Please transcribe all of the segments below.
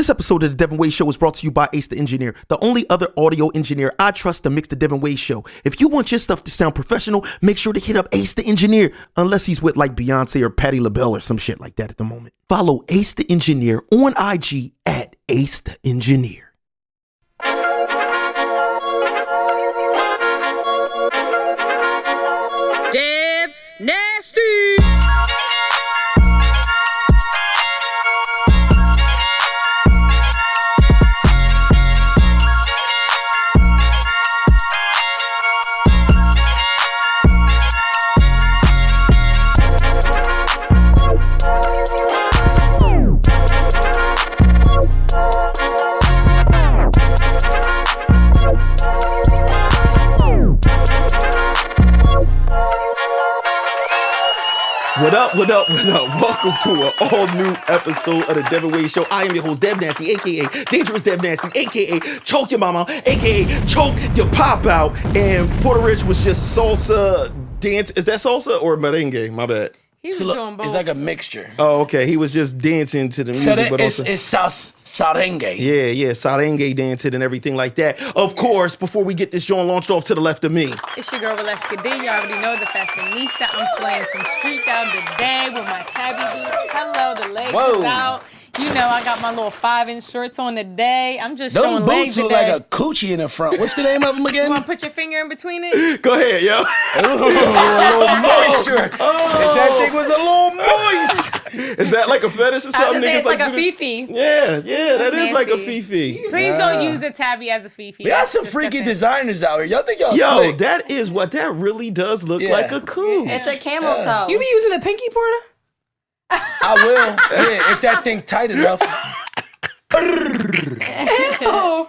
This episode of the Devinwade Show is brought to you by Ace the Engineer, the only other audio engineer I trust to mix the Devinwade Show. If you want your stuff to sound professional, make sure to hit up Ace the Engineer, unless he's with like Beyonce or Patti LaBelle or some shit like that at the moment. Follow Ace the Engineer on IG at Ace the Engineer. Dev Nasty. What up, what up, what up? Welcome to an all-new episode of the Devinwade Show. I am your host, Dev Nasty, a.k.a. Dangerous Dev Nasty, a.k.a. Choke Your Mama, a.k.a. Choke Your Pop Out. And Porta Rich was just salsa dance. Is that salsa or merengue? My bad. He was doing both. It's like a mixture. Oh, okay. He was just dancing to the music, So but also... it's sarengue. Yeah, sarengue dancing and everything like that. Of course, before we get this joint launched off to the left of me. It's your girl, Walesca D. You already know the fashionista. I'm slaying some street out today with my tabby boots. Hello, the legs is out. You know, I got my little 5-inch shorts on today. I'm just Those showing legs boots look today. like a coochie in the front. What's the name of them You again? want to put your finger in between it? Go ahead, yo. A little moisture. If that thing was a little moist. Is that like a fetish or I something? was gonna say Niggas it's like a do fifi. Yeah, that is like a nasty. fifi. Please don't use the tabby as a fifi. We got That's some freaky disgusting. designers out here. Y'all think y'all Yo, slick? that is what that really does look Yeah. like a coup. It's a camel toe. You be using the pinky, Porta? I will. Yeah, if that thing tight enough. And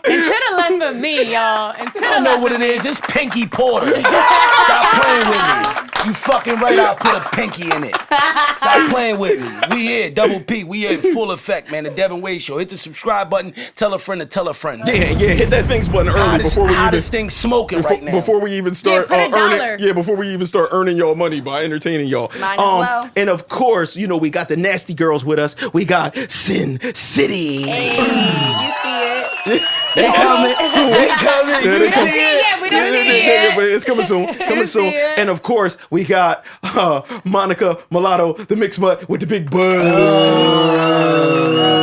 to the left of me, y'all. And to I the don't know left what of it is. It's Pinky Porter. Stop playing with me. You fucking right, I'll put a pinky in it. Stop playing with me. We here, Double P. We here in full effect, man. The Devinwade Show. Hit the subscribe button. Tell a friend to tell a friend. Yeah, hit that thanks button early before we hottest even thing smoking right now. before we even start Yeah, put a earning. dollar. Yeah, before we even start earning y'all money by entertaining y'all. Mine as well. And of course, you know we got the nasty girls with us. We got Sin City. Hey, you see it. They coming. They coming. Yeah, You they see coming. it? We don't see it Yeah, yet. but it's coming soon. Coming soon. see it. And of course, we got Monica Mulatto, the mixed butt with the big butt.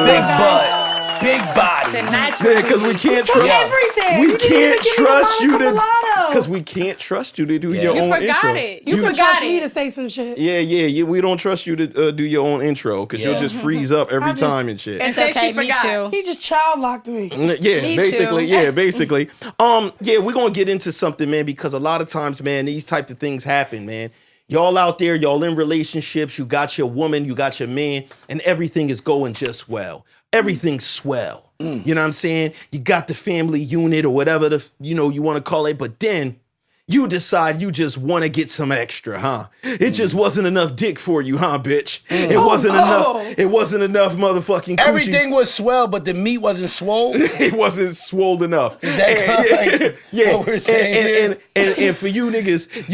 Big butt. Big body. The natural. Yeah, because we can't From trust. everything. We You didn't can't even give me trust the you to. Monica Because we can't trust you to do your You own forgot intro. it. You You can forgot trust me it. to say some shit. Yeah, we don't trust you to do your own intro because you'll Yeah. just freeze up every I just- time and shit. It's say okay, she me forgot. too. He just child locked me. Yeah, Me basically. too. Yeah, basically. Yeah, we're gonna get into something, man, because a lot of times, man, these type of things happen, man. Y'all out there, y'all in relationships, you got your woman, you got your man, and everything is going just well. Everything's swell. You know what I'm saying? You got the family unit or whatever you want to call it, but then you decide you just want to get some extra, huh? It just wasn't enough dick for you, huh, bitch? It wasn't enough. It wasn't enough motherfucking coochie. Everything was swell, but the meat wasn't swole. It wasn't swole enough. Is that yeah. what we're saying and for you niggas,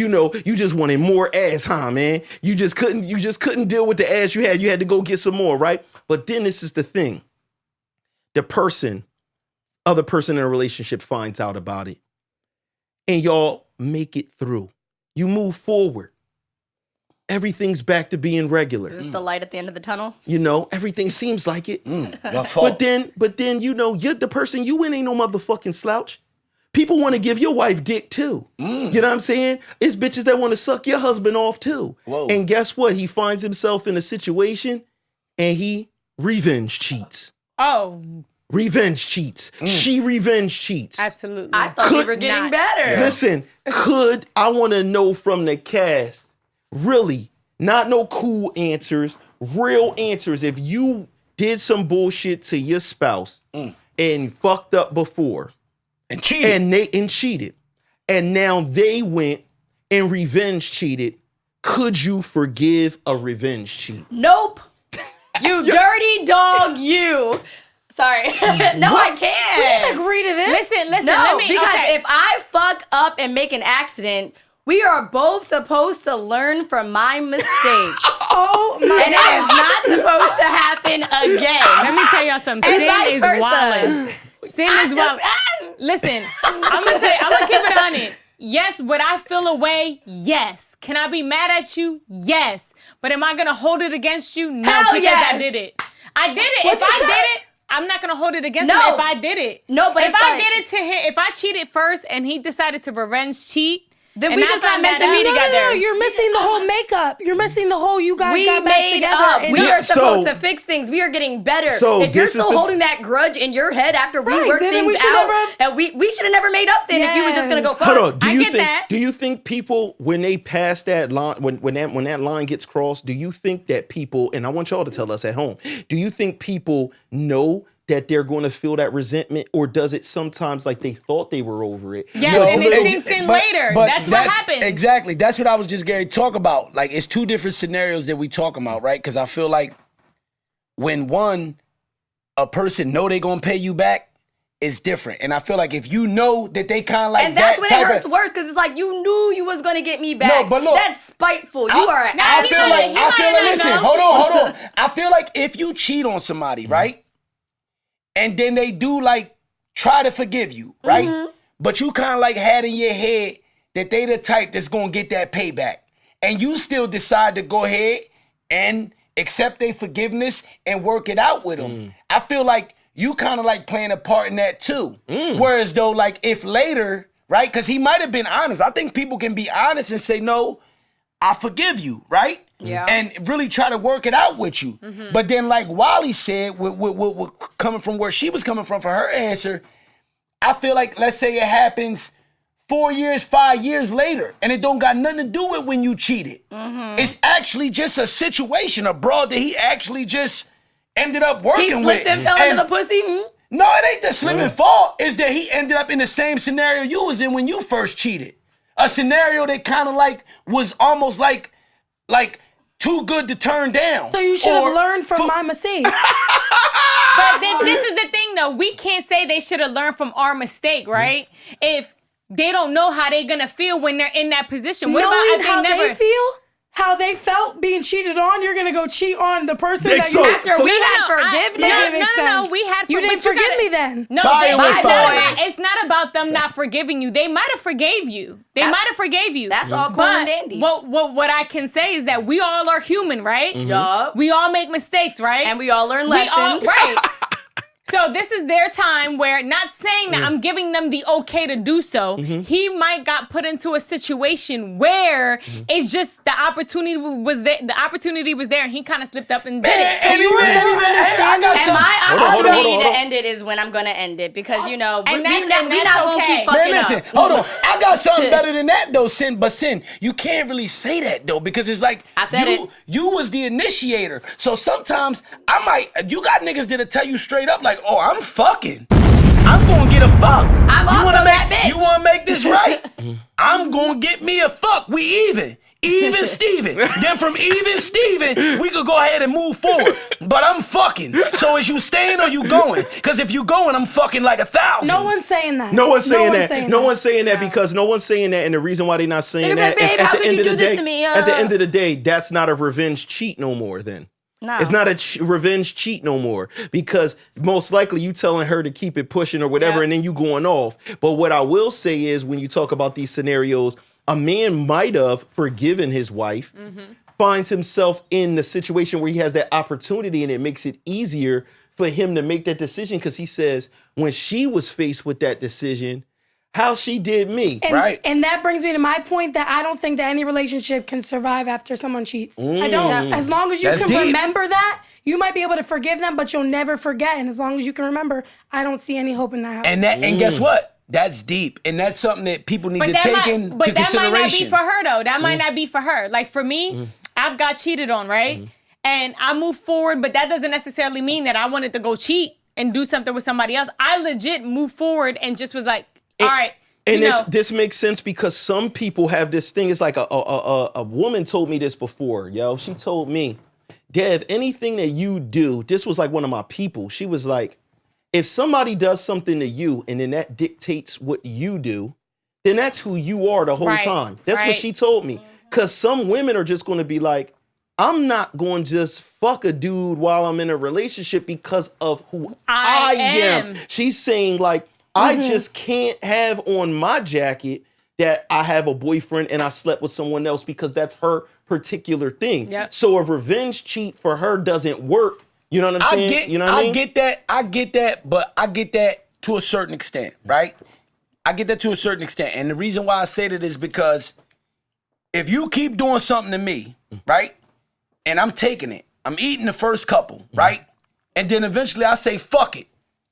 you just wanted more ass, huh, man? You just couldn't deal with the ass you had. You had to go get some more, right? But then this is the thing. The other person in a relationship finds out about it. And y'all make it through. You move forward. Everything's back to being regular. Is this the light at the end of the tunnel? You know, everything seems like it. Your fault. But then, you're the person you in ain't no motherfucking slouch. People want to give your wife dick too. You know what I'm saying? It's bitches that want to suck your husband off too. Whoa. And guess what? He finds himself in a situation and he revenge cheats. Oh, Revenge cheats. She revenge cheats. absolutely. I thought we Could were getting not. better. Listen, I want to know from the cast, really, not no cool answers, real answers. If you did some bullshit to your spouse and fucked up before And cheated. and cheated, and now they went and revenge cheated, could you forgive a revenge cheat? Nope. You dirty dog, you. Sorry. No, I can't. Agree to this? Listen. No, let me, because okay. if I fuck up and make an accident, We are both supposed to learn from my mistake. Oh my And it is not supposed to happen again. Let me tell y'all something. And Sin vice is versa. wild. Sin is wild. Listen, I'm gonna keep it on it. Yes, would I feel a way? Yes. Can I be mad at you? Yes. But am I gonna hold it against you? No, Hell because yes. I did it. I did it. What'd If you I say? did it, I'm not gonna hold it against No. him if I did it. No, but if it's I like- did it to him, if I cheated first and he decided to revenge cheat, Then and we I just not found meant that to be out- together. No, you're missing the whole makeup. You're missing the whole. You guys We got back made together. up. and We you- are supposed So- to fix things. We are getting better. So if you're this is still the- holding that grudge in your head after we Right, worked then things we should out, never have- and we should have never made up then if you was just gonna go Yes. fuck. Hold on. I get that. Do you think people, when they pass that line, when that line gets crossed, do you think that people, and I want y'all to tell us at home, do you think people know that they're going to feel that resentment, or does it sometimes like they thought they were over it? Yes, but and a it little- sinks in later. That's what happens. Exactly. That's what I was just going to talk about. Like, it's two different scenarios that we talking about, right? Because I feel like when a person know they going to pay you back, it's different. And I feel like if you know that they kind of like And that's that when type it hurts of, worse because it's like you knew you was gonna get me back. No, but look, that's spiteful. You are an Nah, I he feel might- like, he might not listen, know. hold on. I feel like if you cheat on somebody, right? And then they do like try to forgive you, right? But you kind of like had in your head that they the type that's gonna get that payback. And you still decide to go ahead and accept their forgiveness and work it out with them. I feel like you kind of like playing a part in that too. Whereas though, like if later, right? Because he might have been honest. I think people can be honest and say, no, I forgive you, right? Yeah. And really try to work it out with you. But then like Wally said, with coming from where she was coming from for her answer, I feel like, let's say it happens 4 years, 5 years later, and it don't got nothing to do with when you cheated. It's actually just a situation, a broad that he actually just ended up working He with. slipped and fell into the pussy. No, it ain't the slip and fall. It's that he ended up in the same scenario you was in when you first cheated. A scenario that kind of like was almost like too good to turn down. So you should Or have learned from for- my mistake. But then this is the thing, though. We can't say they should have learned from our mistake, right? If they don't know how they're gonna feel when they're in that position. What about Knowing if how they never? they feel, how they felt being cheated on, you're gonna go cheat on the person that So- you After we had forgiveness. That makes No. sense. We had. You didn't but forgive gotta- me then. No, Fire they, with it's, fire. it's not about them not forgiving you. They might have forgave you. They That's- might have forgave you. That's all cool But and dandy. what I can say is that we all are human, right? Yup. We all make mistakes, right? And we all learn We all lessons. right. So this is their time where, not saying that I'm giving them the okay to do so. He might got put into a situation where it's just the opportunity was there. The opportunity was there, and he kind of slipped up and did it. And you really understand And my opportunity hold to on. end it is when I'm gonna end it because you know And we that's- not and we that's not gonna okay. keep fucking Man, listen, up. hold on. I got something better than that though, Sin. But Sin, you can't really say that though because it's like I said you, it. you was the initiator. So sometimes you got niggas that'll tell you straight up like, oh, I'm fucking. I'm gonna get a fuck. I'm you also wanna that make, bitch. You wanna make this right? I'm gonna get me a fuck. We even. Even Steven. Then from even Steven, we could go ahead and move forward. But I'm fucking. So is you staying or you going? Because if you going, I'm fucking like 1,000. No one's saying that. No one's saying that. saying No one's saying that because no one's saying that, and the reason why they're not saying They're that like, is "Babe, at how the could end you of the do this day. to me? At the end of the day, that's not a revenge cheat no more. Then No. it's not a revenge cheat no more because most likely you telling her to keep it pushing or whatever, Yeah. and then you going off. But what I will say is when you talk about these scenarios, a man might have forgiven his wife. Finds himself in the situation where he has that opportunity and it makes it easier for him to make that decision because he says when she was faced with that decision, how she did me. And, Right. and that brings me to my point that I don't think that any relationship can survive after someone cheats. I don't. As long as you That's can deep. remember that, you might be able to forgive them, but you'll never forget. And as long as you can remember, I don't see any hope in that happening. And guess what? That's deep. And that's something that people need to that take might, into but that might not be consideration. for her though. That might not be for her. Like for me, I've got cheated on, right? And I moved forward, but that doesn't necessarily mean that I wanted to go cheat and do something with somebody else. I legit moved forward and just was like, all right. And you know, this makes sense because some people have this thing. It's like a woman told me this before, yo. She told me, Dev, anything that you do, this was like one of my people. She was like, if somebody does something to you and then that dictates what you do, then that's who you are the whole time. That's what she told me. Because some women are just going to be like, I'm not going to just fuck a dude while I'm in a relationship because of who I am. She's saying like, I just can't have on my jacket that I have a boyfriend and I slept with someone else because that's her particular thing. Yep. So a revenge cheat for her doesn't work. You know what I'm saying? You know what I mean? I get that, but I get that to a certain extent, right? I get that to a certain extent. And the reason why I say that is because if you keep doing something to me, right? And I'm taking it. I'm eating the first couple, right? And then eventually I say, fuck it.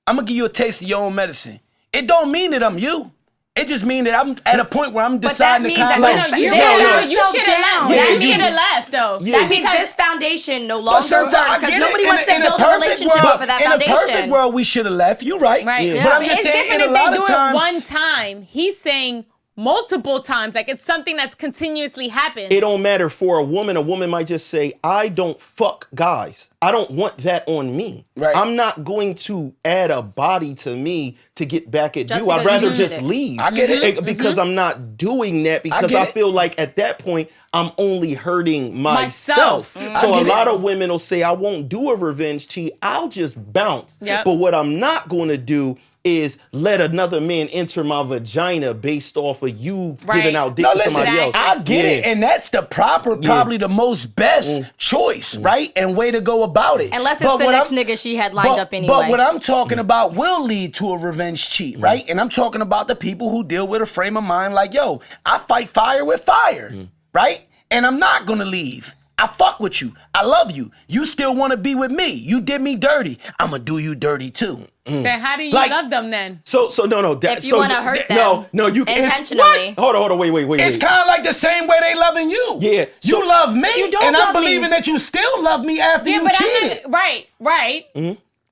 I'm going to give you a taste of your own medicine. It don't mean that I'm you. It just means that I'm at a point where I'm deciding to kind of... You should have left, though. Yeah. That means this foundation no longer works because nobody wants to build a relationship off of that foundation. In a perfect world, we should have left. You're right. Yeah. But I'm just saying, in a lot of times... one time. He's saying... multiple times, like it's something that's continuously happened. It don't matter for a woman might just say, I don't fuck guys. I don't want that on me. Right. I'm not going to add a body to me to get back at you. I'd rather just leave. I get it. Because I'm not doing that because I feel like at that point, I'm only hurting myself. So a lot of women will say, I won't do a revenge cheat. I'll just bounce. But what I'm not going to do is let another man enter my vagina based off of you giving out dick to somebody else. I get it. And that's the proper, probably the most best choice, right? And way to go about it. Unless it's the next nigga she had lined up anyway. But what I'm talking about will lead to a revenge cheat, right? And I'm talking about the people who deal with a frame of mind like, yo, I fight fire with fire, right? And I'm not gonna leave. I fuck with you. I love you. You still want to be with me. You did me dirty. I'm going to do you dirty too. Then how do you love them then? So no. If you want to hurt them you intentionally. Hold on, wait. It's kind of like the same way they loving you. Yeah. So you love me, and I'm believing me. that you still love me after you cheated. Right.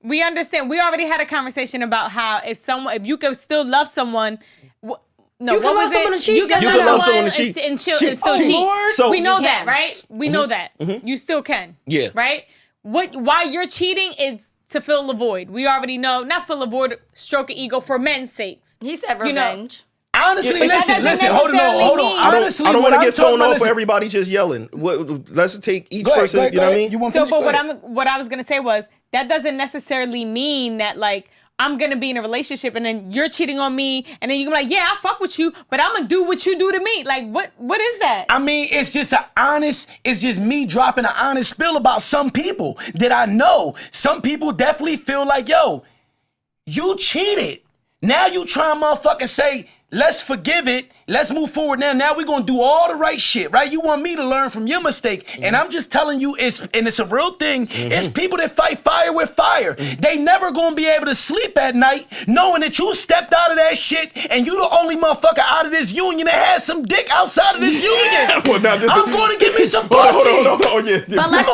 We understand. We already had a conversation about how if you could still love someone... No, you can love someone and cheat. You can love someone and still cheat. So we know that, right? We know that. You still can. Yeah. Right? Why you're cheating is to fill the void. We already know, not fill the void, stroke an ego for men's sakes. He said revenge. Honestly, listen, hold on. I don't want to get thrown off for everybody just yelling. Let's take each person, you know what I mean? But what I was going to say was, that doesn't necessarily mean that, like, I'm going to be in a relationship and then you're cheating on me and then you're going to be like, yeah, I fuck with you, but I'm going to do what you do to me. Like, what is that? I mean, it's just me dropping an honest spill about some people that I know. Some people definitely feel like, yo, you cheated. Now you try to motherfucking say, let's forgive it. Let's move forward now. Now we're going to do all the right shit, right? You want me to learn from your mistake. And I'm just telling you, it's a real thing. It's people that fight fire with fire. They never going to be able to sleep at night knowing that you stepped out of that shit and you the only motherfucker out of this union that has some dick outside of this union. I'm going to give me some pussy. But let's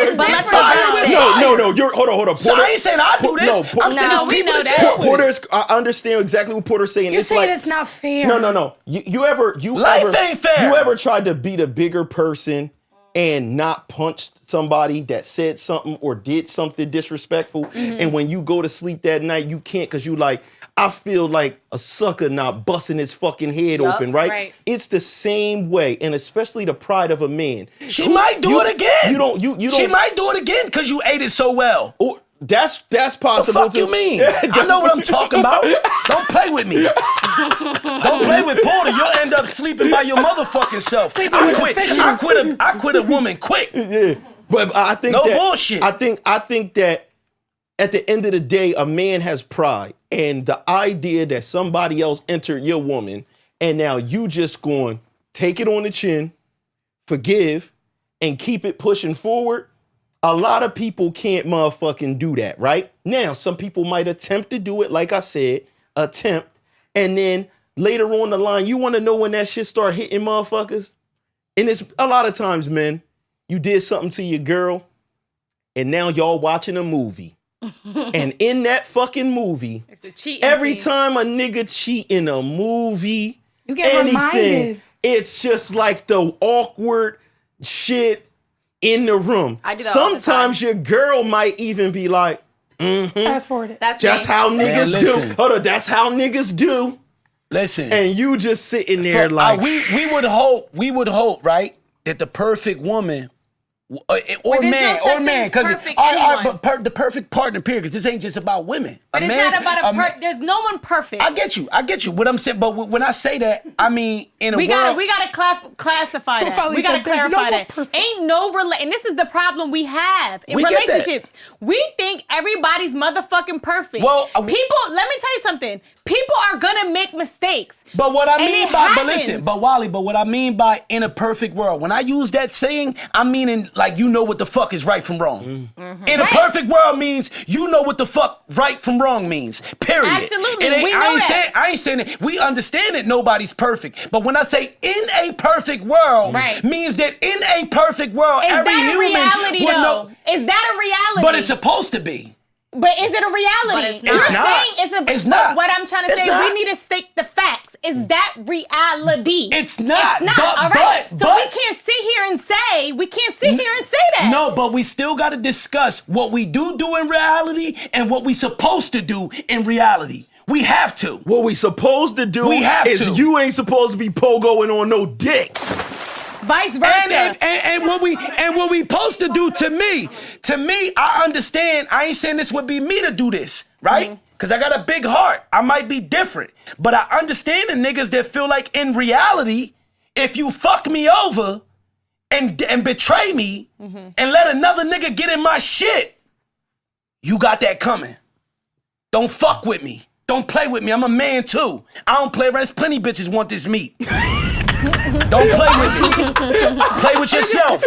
reverse it. No. Hold on. So I ain't saying I do this. I'm saying there's people that deal with it. I understand exactly what Porter's saying. You're saying it's not fair. No. Life ain't fair. You ever tried to be the bigger person and not punch somebody that said something or did something disrespectful, and when you go to sleep that night, you can't because you like, I feel like a sucker not busting his fucking head open, right? It's the same way, and especially the pride of a man. She might do it again. You don't. She might do it again because you ate it so well. Or, that's possible. What the fuck you mean? I know what I'm talking about. Don't play with me. Don't play with Porter. You'll end up sleeping by your motherfucking self. I quit a woman quick. Yeah, but I think bullshit. I think that at the end of the day, a man has pride, and the idea that somebody else entered your woman, and now you just going take it on the chin, forgive, and keep it pushing forward. A lot of people can't motherfucking do that, right? Now, some people might attempt to do it, like I said, and then later on the line, you want to know when that shit start hitting motherfuckers? And it's a lot of times, man, you did something to your girl, and now y'all watching a movie. And in that fucking movie, every time a nigga cheat in a movie, you get reminded. It's just like the awkward shit in the room. I do that Sometimes your girl might even be like, fast forward it. That's just how niggas do. Hold on, that's how niggas do. Listen. And you just sitting there like... we would hope, right, that the perfect woman... Or man, because the perfect partner, period. Because this ain't just about women. But it's not about there's no one perfect. I get you. What I'm saying, but when I say that, I mean in a world. We gotta classify that. We gotta clarify that. Ain't no and this is the problem we have in relationships. We think everybody's motherfucking perfect. Well, people. Let me tell you something. People are gonna make mistakes. But what I mean what I mean by in a perfect world, when I use that saying, I'm meaning like you know what the fuck is right from wrong. Mm-hmm. In a perfect world means you know what the fuck right from wrong means. Period. Absolutely. I ain't saying that. We understand that nobody's perfect. But when I say in a perfect world, means that in a perfect world, every human reality, would know. Is that a reality? But it's supposed to be. But is it a reality? But it's not. It's not. What I'm trying to say, we need to state the facts. Is that reality? It's not. It's not. All right. So we can't sit here and say that. No, but we still got to discuss what we do in reality and what we supposed to do in reality. We have to. What we supposed to do is you ain't supposed to be pogoing on no dicks. Vice versa. And what we supposed to do to me, I understand. I ain't saying this would be me to do this, right? Because I got a big heart. I might be different. But I understand the niggas that feel like in reality, if you fuck me over and betray me and let another nigga get in my shit, you got that coming. Don't fuck with me. Don't play with me. I'm a man too. I don't play around. There's plenty bitches want this meat. Don't play with me. Play with yourself.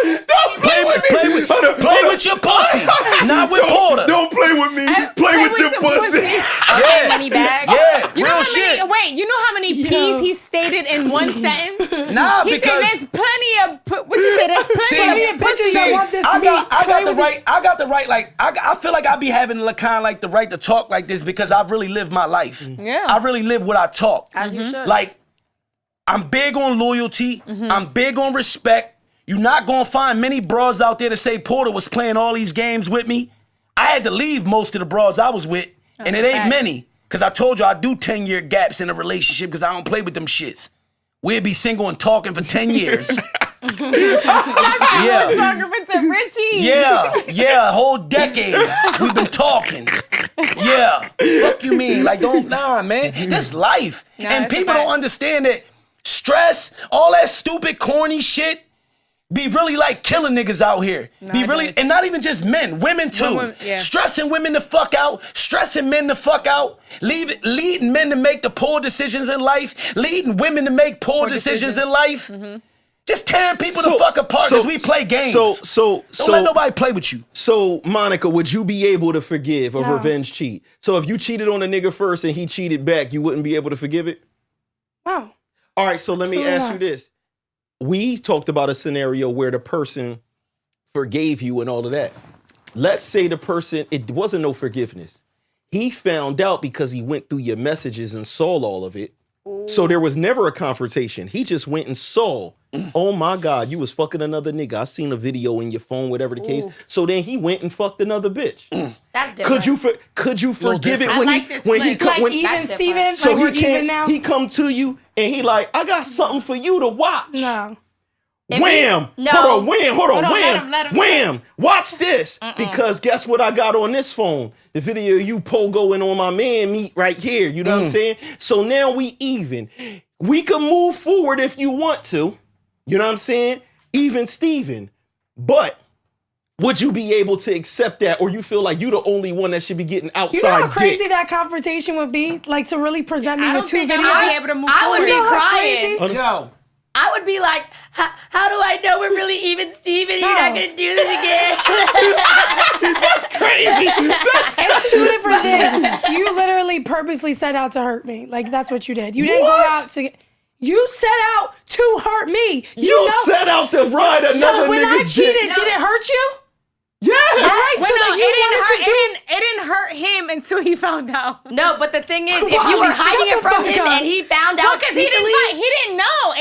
Don't play with me. Play with your pussy, not with Porta. Don't play with me. Play with your pussy. Yeah, mini bag. Yeah, you real shit. You know how many P's he stated in one sentence? Nah, he because said there's plenty of what you said. There's plenty of bitches that want this I got the right. Like I feel like I be having kind of like the right to talk like this because I've really lived my life. Yeah, I really live what I talk. As you should. Like I'm big on loyalty. I'm big on respect. You're not gonna find many broads out there to say Porta was playing all these games with me. I had to leave most of the broads I was with, and it ain't many. Cause I told you I do 10-year gaps in a relationship because I don't play with them shits. We'd be single and talking for 10 years. Yeah. Talking to Richie. Yeah, a whole decade. We've been talking. Yeah. Fuck you mean? Like, man. That's life. And people don't understand that stress, all that stupid, corny shit, be really like killing niggas out here. And not even just men, women too. Stressing women the fuck out, stressing men the fuck out, leading men to make the poor decisions in life, leading women to make poor decisions in life. Just tearing people the fuck apart because we play games. Don't let nobody play with you. So, Monica, would you be able to forgive a revenge cheat? So if you cheated on a nigga first and he cheated back, you wouldn't be able to forgive it? No. All right, so let me ask you this. We talked about a scenario where the person forgave you and all of that. Let's say the person, it wasn't no forgiveness. He found out because he went through your messages and saw all of it. Ooh. So there was never a confrontation. He just went and saw, oh my God, you was fucking another nigga. I seen a video in your phone, whatever the case. So then he went and fucked another bitch. That's different. Could you forgive it even Steven, so like even now? He come to you and he like, I got something for you to watch. No. Wham! Hold on, wham! Watch this. Because guess what I got on this phone? The video of you pogoing on my man meat right here. You know what I'm saying? So now we even. We can move forward if you want to. You know what I'm saying? Even Steven. But would you be able to accept that, or you feel like you the only one that should be getting outside? You know how crazy dick? that confrontation would be? Like to really present me with two videos? I would be able to move forward. I would be crying. Yo. I would be like, how do I know we're really even, Steven? You're not going to do this again. That's crazy. It's two different things. You literally purposely set out to hurt me. Like, that's what you did. You didn't go out to... You set out to hurt me. You set out to ride another nigga's dick. So when I cheated, did it hurt you? Yes. Right? Well, So no, then you wanted to do... it didn't hurt him until he found out. No, but the thing is, if you were hiding it from him and he found out because sneakily... he didn't know.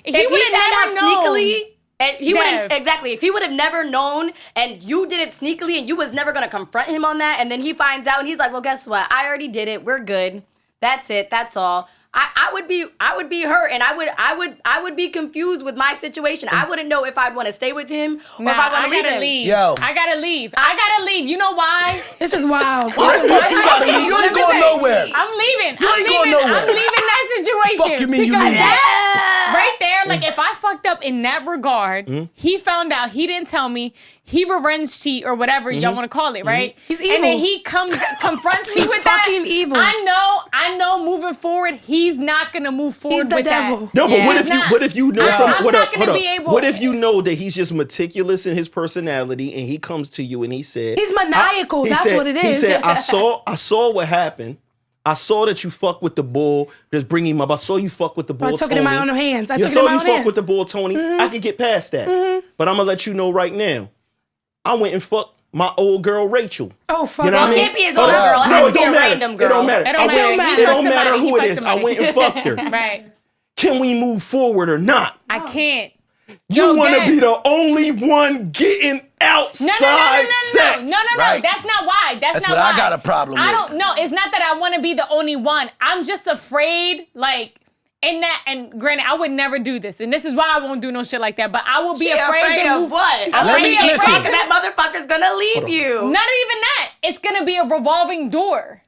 He would have never known. Sneakily, and he would have exactly. If he would have never known, and you did it sneakily, and you was never gonna confront him on that, and then he finds out, and he's like, "Well, guess what? I already did it. We're good." That's it. That's all. I would be hurt, and I would be confused with my situation. I wouldn't know if I'd want to stay with him or if I want to leave him. Yo. I gotta leave. I gotta leave. You know why? This is wild. Why the fuck you gotta leave? You ain't going nowhere. I'm leaving. You ain't going nowhere. I'm leaving that situation. Fuck you mean you because leaving? right there, like if I fucked up in that regard, he found out, he didn't tell me, he revenge cheat or whatever y'all want to call it, right? He's evil. And then he confronts me He's with that. fucking evil. I know moving forward, he's not gonna move forward He's the with devil. that. No, but Yeah. what He's if you not. what if you know I'm from not what up, gonna hold be up. able- What if you know that he's just meticulous in his personality and he comes to you and he said He's maniacal. he That's said- what it is. He said, I saw what happened. I saw that you fuck with the bull. Just bring him up. I saw you fuck with the bull. I took it in my own hands. I Yeah, took it in my you own fuck hands. with the bull, Tony. I can get past that. But I'm gonna let you know right now. I went and fucked my old girl Rachel. Oh, fuck. You know what I It mean? can't be his old girl. It has to be a random girl. It don't matter. It don't I went- matter. It don't matter He who it fucked is. I somebody. went and fucked her. Right. Can we move forward or not? I can't. You want to Dad. be the only one getting outside sex. No. Right. That's not why. That's not what why. I got a problem I with. don't know. It's not that I want to be the only one. I'm just afraid, like, in that, and granted, I would never do this, and this is why I won't do no shit like that, but I will be She afraid to of move. what? I'm Let me- afraid listen. to- That motherfucker's gonna leave you. Not even that. It's gonna be a revolving door.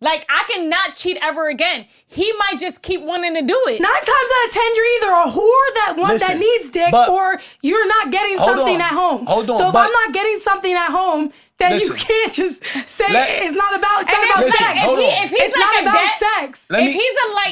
Like, I cannot cheat ever again. He might just keep wanting to do it. 9 times out of 10, you're either a whore that Listen, needs dick, but- or you're not getting Hold something on. at home. Hold on, So if but- I'm not getting something at home, then you Listen. can't just say Let- it's not about And then, Listen, like, hold on. if he's It's like not a about Dev, sex. Let me-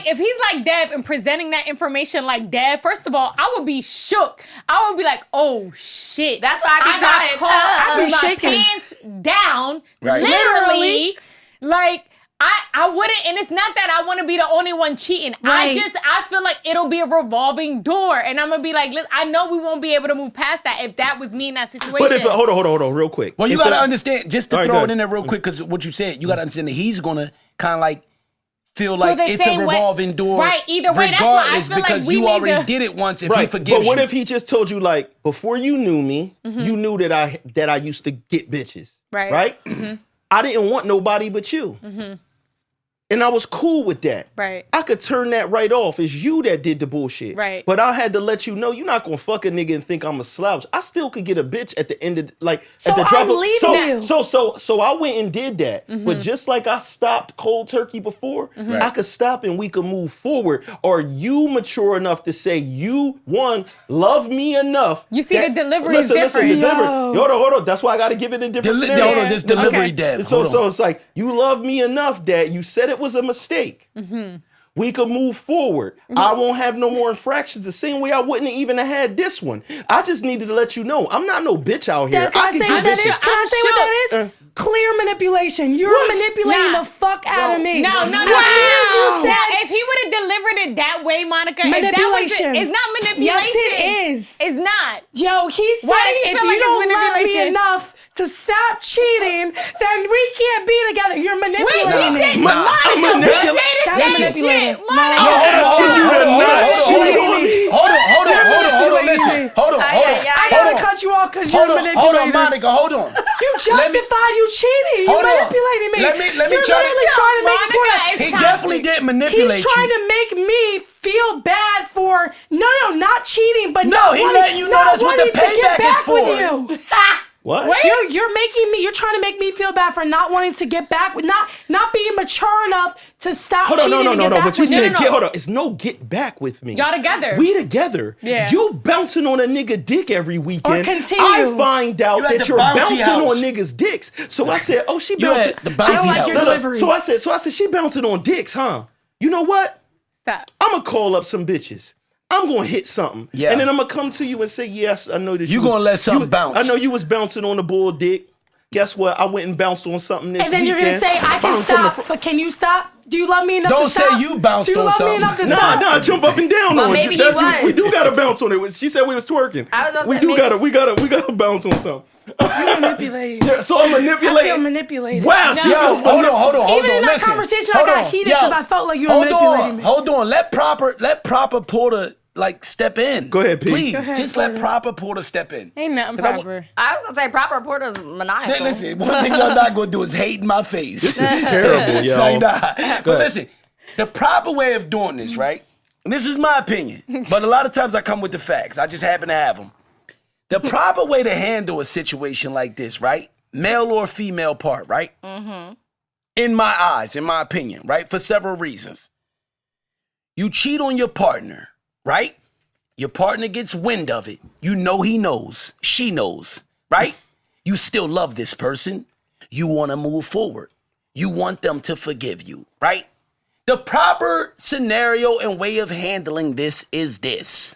if he's like Dev and presenting that information like Dev, first of all, I would be shook. I would be like, oh shit. That's why I be got crying. caught I'd be with my shaking. pants down, Right. literally. Like, I wouldn't, and it's not that I want to be the only one cheating. Right. I feel like it'll be a revolving door, and I'm gonna be like, listen, I know we won't be able to move past that if that was me in that situation. But if hold on, real quick. Well, you If gotta the- understand, just to All right, throw go it ahead. in there real quick, because what you said, you gotta understand that he's gonna kind of like feel like the it's a same way- revolving door. Right, either way, that's why I regardless, feel like because we you need already to- did it once. If he Right, forgives but what you. if he just told you, like, before you knew me, you knew that I used to get bitches, Right. right? I didn't want nobody but you, and I was cool with that. Right. I could turn that right off. It's you that did the bullshit. Right. But I had to let you know you're not gonna fuck a nigga and think I'm a slouch. I still could get a bitch at the end of So at the drop I'm of leaving you. So I went and did that. But just like I stopped cold turkey before, I could stop and we could move forward. Are you mature enough to say you love me enough? You see, the delivery is Listen, different. the delivery. Yo. Hold on. That's why I got to give it in different scenarios. Hold on, this delivery Okay. dev. So Hold on. it's like, you love me enough that you said it was a mistake. We could move forward. I won't have no more infractions the same way I wouldn't even have had this one. I just needed to let you know I'm not no bitch out here. Dad, can I can say get what that is? bitches. Can I say what that is? Clear manipulation. You're manipulating Nah. the fuck out of me. No. As soon as you Now, said if he would have delivered it that way, Monica, if that was manipulation. it's not manipulation. Yes, it is. It's not. Yo, he said, Why do you if feel you like it's don't love me manipulation? enough to stop cheating, then we can't be together. You're Wait, manipulating he said, me. Monica, I'm you manipulating- say That's the same manipulating. shit. No, Monica. I'm asking you to not cheat on me. Hold on, listen. Hold on. I gotta cut you off because you're Hold on, manipulating. Monica, hold on. You justified you cheating. You're Hold on. manipulating me. Let me You're try to- literally trying to make Monica point. is He toxic. definitely did manipulate He's trying you. to make me feel bad for not cheating, but No, not he wanting, letting you know not that's what the wanting to get payback is back for. with you. What? Wait. You're making me. You're trying to make me feel bad for not wanting to get back with not being mature enough to stop Hold on, cheating and get back but you with said, me. hold on. It's no get back with me. Y'all together. We together. Yeah. You bouncing on a nigga dick every weekend. continue. I find out You at that the you're bouncy bouncing house. on niggas' dicks. So I said, oh, she You bouncing. at the she- bouncy I don't like your house. delivery. So I said, she bouncing on dicks, huh? You know what? Stop. I'm gonna call up some bitches. I'm gonna hit something. Yeah. And then I'm gonna come to you and say, yes, I know that You was- gonna let something you- bounce. I know you was bouncing on the bull dick. Guess what? I went and bounced on something this And then weekend. you're gonna say I can Bounced from the stop, but can you stop? Do you love me enough Don't to stop? say you bounced Do you on love something. me enough to Nah, stop? jump up and down Well, on maybe it. he That- We was. do gotta bounce on it. She said we was twerking. I was gonna we say do maybe- we gotta bounce on something. You're manipulating. Yeah, so I'm I manipulating. feel manipulated. Wow, she Yo, feels hold on. Even in that listen. conversation, I Hold got on. heated Yo, 'cause I felt like you were hold manipulating on, me. Hold on. Let proper Porter step in. Go ahead, P. Please, Go ahead, just let Porter. proper Porter step in. Ain't nothing 'Cause I proper. I was gonna say proper Porter's maniacal. Listen, one thing y'all not gonna do is hate in my face. This is terrible, yo. Say nah. But listen, The proper way of doing this, right? And this is my opinion, but a lot of times I come with the facts. I just happen to have them. The proper way to handle a situation like this, right? Male or female part, right? Mm-hmm. In my eyes, in my opinion, right? For several reasons. You cheat on your partner, right? Your partner gets wind of it. You know he knows. She knows, right? You still love this person. You want to move forward. You want them to forgive you, right? The proper scenario and way of handling this is this.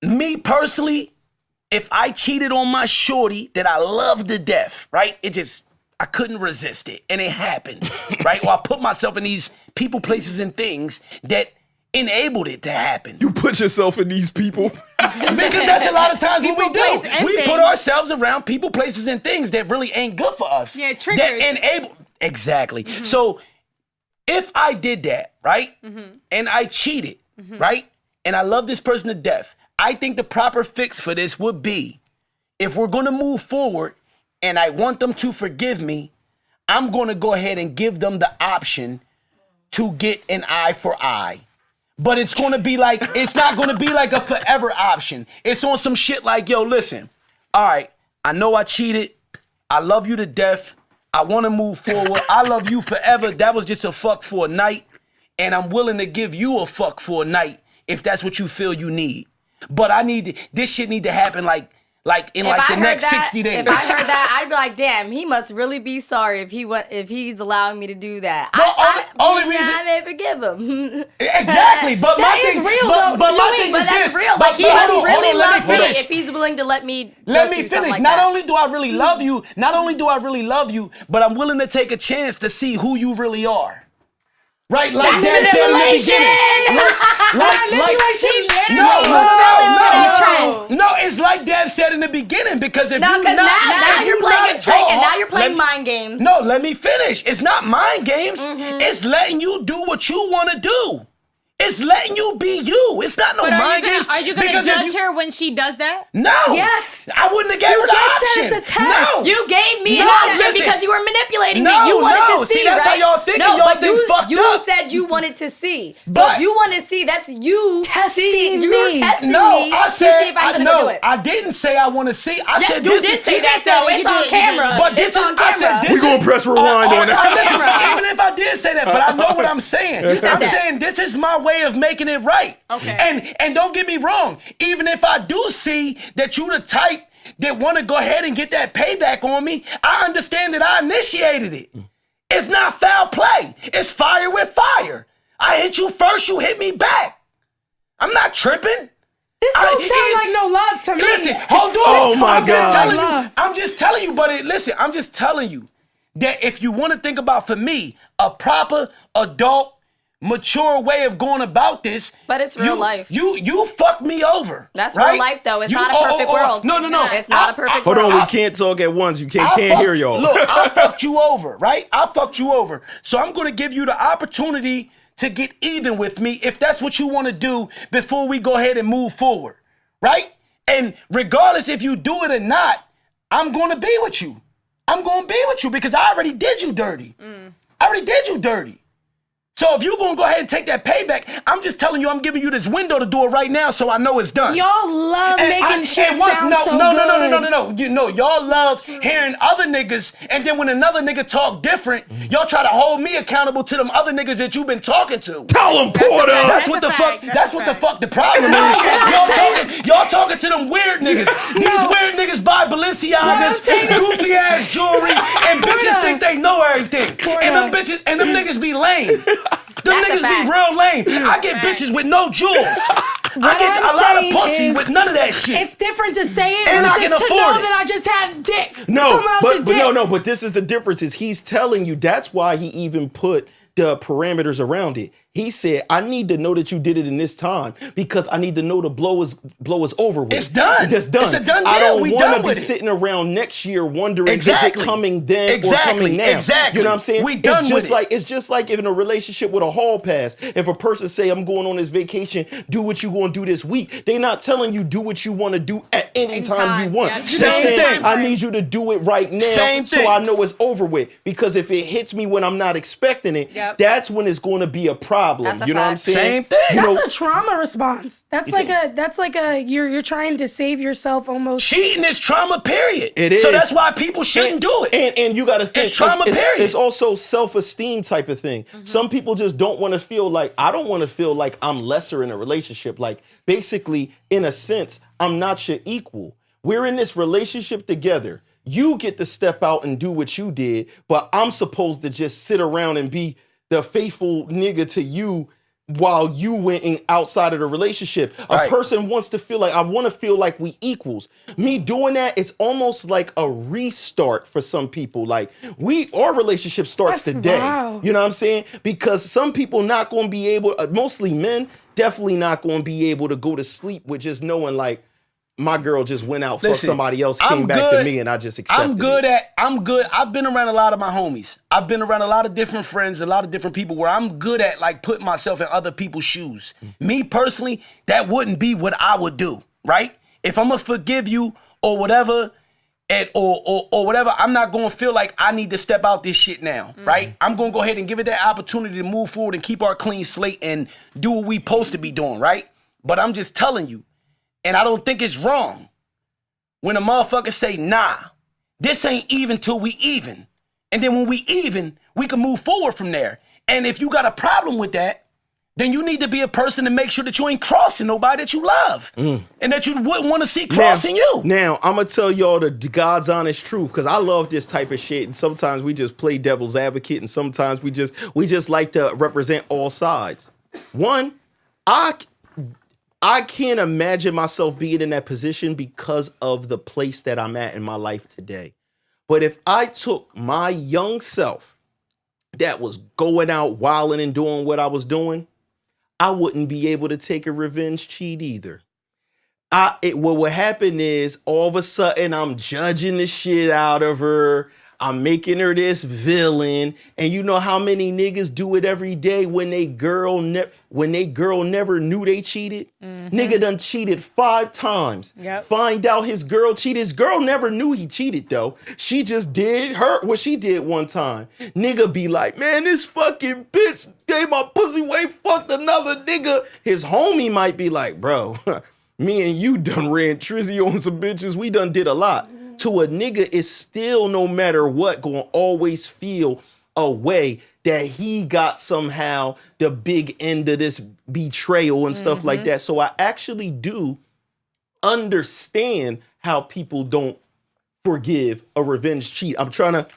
Me personally, if I cheated on my shorty that I love to death, right? I couldn't resist it. And it happened, right? Or I put myself in these people, places, and things that enabled it to happen. You put yourself in these people. Because that's a lot of times what we People, do. place, and We things. put ourselves around people, places, and things that really ain't good for us. Yeah, triggers. That enable. Exactly. Mm-hmm. So if I did that, right, and I cheated, right, and I love this person to death, I think the proper fix for this would be, if we're going to move forward and I want them to forgive me, I'm going to go ahead and give them the option to get an eye for eye. But it's going to be like, it's not going to be like a forever option. It's on some shit like, yo, listen, all right, I know I cheated. I love you to death. I want to move forward. I love you forever. That was just a fuck for a night. And I'm willing to give you a fuck for a night if that's what you feel you need. But this shit need to happen like in the next 60 days. If I heard that, I'd be like, damn, he must really be sorry if he's allowing me to do that. Only reason I may forgive him. Exactly, but That my is thing, real, but, though. but my No, thing But is that's this. real. But Like, he must really love me finish. if he's willing to let me Let go me through something finish. like Not that. only do I really love you, not only do I really love you, but I'm willing to take a chance to see who you really are. Right, like Dad said in the beginning. No, it's like Dad said in the beginning, because if No, you because now if you're you playing not a trick and now taught- you're playing let- mind games. No, let me finish. It's not mind games. It's letting you do what you want to do. It's letting you be you. It's not no But mind games. are you gonna because if judge her when she does that? No. Yes. I wouldn't have gave her the just said option. it's a test. No. You gave me an No, option listen. because you were manipulating No, me. You wanted no. to see, See, that's right? how y'all thinking. No, Y'all but think fucked you up. said you wanted to see. So But- if you want to see, that's you Testing You were me. testing No, me I to said see if I could do no. it. I didn't say I want to see. I said You this did is say that, said so it. it's You on did, you did. camera. But this It's is on I camera. said this We gonna press rewind on that. Listen, camera. even if I did say that, but I know what I'm saying. said I'm that. saying this is my way of making it right. Okay. And don't get me wrong. Even if I do see that you the type that want to go ahead and get that payback on me, I understand that I initiated it. It's not foul play. It's fire with fire. I hit you first, you hit me back. I'm not tripping. This don't sound like no love to me. Listen, hold on. Oh my I'm just God. telling you. I'm just telling you, but listen, I'm just telling you that if you want to think about, for me, a proper adult, mature way of going about this. But it's real life. You fucked me over. That's right? real life, though. It's not a perfect world. No. It's not a perfect Hold world. on, we can't talk at once. You can't hear y'all. Look, I fucked you over, right? I fucked you over. So I'm going to give you the opportunity to get even with me if that's what you want to do before we go ahead and move forward, right? And regardless if you do it or not, I'm going to be with you. I'm going to be with you because I already did you dirty. I already did you dirty. So if you're going to go ahead and take that payback, I'm just telling you, I'm giving you this window to do it right now so I know it's done. Y'all love making shit sound so good. No. You know, y'all love hearing other niggas, and then when another nigga talk different, y'all try to hold me accountable to them other niggas that you've been talking to. Tell him, Porter. That's what the fuck. That's what the fuck the problem is. Y'all talking to them weird niggas. These weird niggas buy Balenciagas, goofy ass jewelry, and bitches think they know everything. And them bitches and them niggas be lame. Them That's a niggas fact. be real lame. I get bitches with no jewels. I get a lot of pussy with none of that shit. It's different to say it And I versus can to afford know it. that I just had dick. No, Someone else's but dick. but this is the difference. Is he's telling you that's why he even put the parameters around it. He said, I need to know that you did it in this time because I need to know the blow is over with. It's done. It's done. It's a done deal. I don't We want done to be with it. sitting around next year wondering Exactly. is it coming then or coming now. Exactly. You know what I'm saying? We done with it. It's just like in a relationship with a hall pass. If a person say, I'm going on this vacation, do what you going to do this week. They not telling you do what you want to do at any time you want. Yeah. They're Same saying, thing. I need you to do it right now Same so thing. I know it's over with. Because if it hits me when I'm not expecting it, that's when it's going to be a problem. That's a You know what I'm fact. saying? Same thing. You know, That's a trauma response. That's like a you're trying to save yourself almost. Cheating is trauma, period. It So is. that's why people shouldn't do it. And you got to think It's trauma, period. It's also self-esteem type of thing. Some people just don't want to feel like, I don't want to feel like I'm lesser in a relationship. Like basically, in a sense, I'm not your equal. We're in this relationship together. You get to step out and do what you did, but I'm supposed to just sit around and be the faithful nigga to you while you went in outside of the relationship. A Right. person wants to feel like, I want to feel like we equals. Me doing that, it's almost like a restart for some people. Like our relationship starts That's today. wow. You know what I'm saying? Because some people not going to be able, mostly men, definitely not going to be able to go to sleep with just knowing like, my girl just went out, fucked Listen, somebody else, I'm came back to good- me, and I just accepted I'm good. I've been around a lot of my homies. I've been around a lot of different friends, a lot of different people where I'm good at like putting myself in other people's shoes. Me personally, that wouldn't be what I would do, right? If I'm gonna forgive you or whatever, or whatever, I'm not gonna feel like I need to step out this shit now, right? I'm gonna go ahead and give it that opportunity to move forward and keep our clean slate and do what we supposed to be doing, right? But I'm just telling you, and I don't think it's wrong when a motherfucker say, nah, this ain't even till we even. And then when we even, we can move forward from there. And if you got a problem with that, then you need to be a person to make sure that you ain't crossing nobody that you love. And that you wouldn't want to see crossing you. Now, I'm going to tell y'all the God's honest truth, because I love this type of shit. And sometimes we just play devil's advocate, and sometimes we just like to represent all sides. One, I can't imagine myself being in that position because of the place that I'm at in my life today. But if I took my young self that was going out wilding and doing what I was doing, I wouldn't be able to take a revenge cheat either. What would happen is all of a sudden I'm judging the shit out of her. I'm making her this villain. And you know how many niggas do it every day when they girl never knew they cheated? Nigga done cheated 5 times. Yep. Find out his girl cheated. His girl never knew he cheated though. She just did what she did one time. Nigga be like, man, this fucking bitch gave my pussy away, fucked another nigga. His homie might be like, bro, me and you done ran trizzy on some bitches. We done did a lot. To a nigga, is still, no matter what, gonna always feel a way that he got somehow the big end of this betrayal and stuff like that. So I actually do understand how people don't forgive a revenge cheat. I'm trying to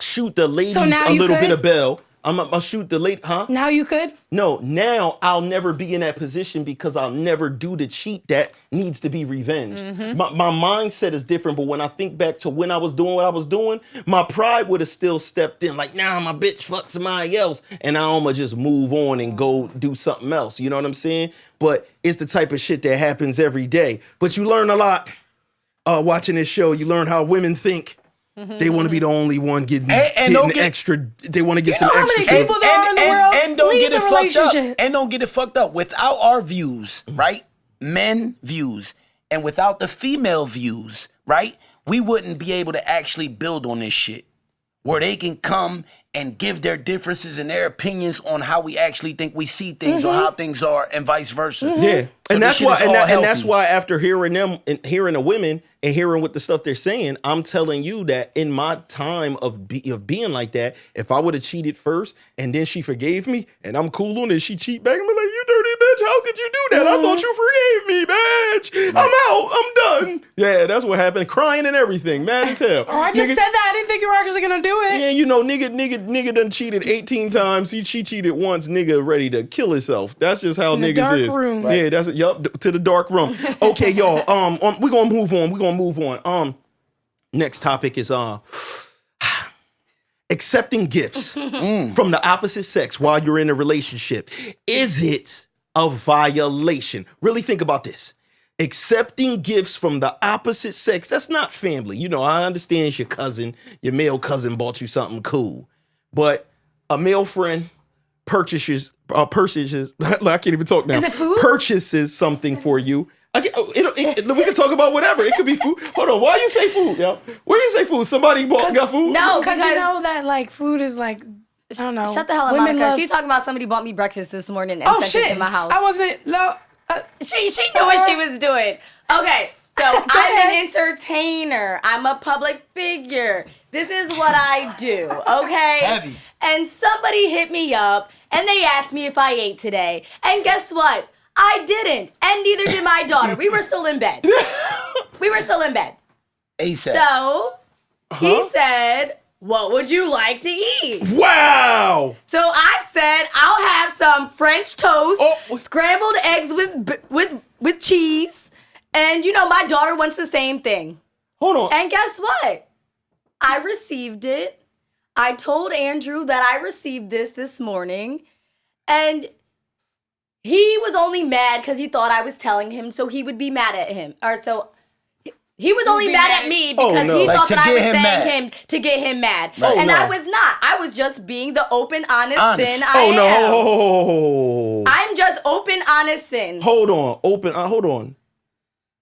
shoot the ladies So now a you little could? bit of bell. I'll shoot the late, huh? Now you could? No, now I'll never be in that position because I'll never do the cheat that needs to be revenged. My mindset is different, but when I think back to when I was doing what I was doing, my pride would have still stepped in like, nah, my bitch fuck somebody else. And I'ma just move on and go do something else. You know what I'm saying? But it's the type of shit that happens every day. But you learn a lot watching this show. You learn how women think. They want to be the only one getting extra. They want to get some how extra. many people there are in the world? And don't Leave get the it fucked up. relationship. And don't get it fucked up. Without our views, right? Men views. And without the female views, right? We wouldn't be able to actually build on this shit. Where they can come and give their differences and their opinions on how we actually think we see things or how things are, and vice versa. Yeah, So and this that's shit why, is all and that's healthy. why after hearing them and hearing the women and hearing what the stuff they're saying, I'm telling you that in my time of being like that, if I would have cheated first and then she forgave me and I'm cool on it, she cheat back, I'm like, you dirty bitch, how could you do that? I thought you forgave me, bitch. I'm out, I'm done. Yeah, that's what happened. Crying and everything, mad as hell. Oh, I just said that. I didn't think you were actually gonna do it. Yeah, you know, nigga done cheated 18 times. She cheated once, nigga ready to kill himself. That's just how In the niggas dark is. room. Yeah, that's it. Yup, to the dark room. Okay, y'all. We're gonna move on. Next topic is accepting gifts from the opposite sex while you're in a relationship, is it a violation? Really think about this. Accepting gifts from the opposite sex, that's not family. You know, I understand it's your cousin, your male cousin bought you something cool. But a male friend purchases I can't even talk now. Is it food? Purchases something for you. We can talk about whatever. It could be food. Hold on. Why you say food, yo? Where you say food? Somebody got food? No, because you know that like food is like, I don't know. Shut the hell up, Women Monica. love- She talking about somebody bought me breakfast this morning and sent it to my house. I wasn't. No. She knew what she was doing. Okay, so I'm ahead. an entertainer. I'm a public figure. This is what I do, okay? Heavy. And somebody hit me up and they asked me if I ate today. And guess what? I didn't. And neither did my daughter. We were still in bed. ASAP. So he said, what would you like to eat? Wow. So I said, I'll have some French toast, scrambled eggs with cheese, and you know my daughter wants the same thing. Hold on. And guess what? I received it. I told Andrew that I received this morning, and he was only mad because he thought I was telling him, so he would be mad at him. He was only mad at me because he Like, thought to that I get was him saying mad. him to get him mad. Oh, And no. I was not. I was just being the open, honest sin I Oh am. no. I'm just open, honest sin. Hold on.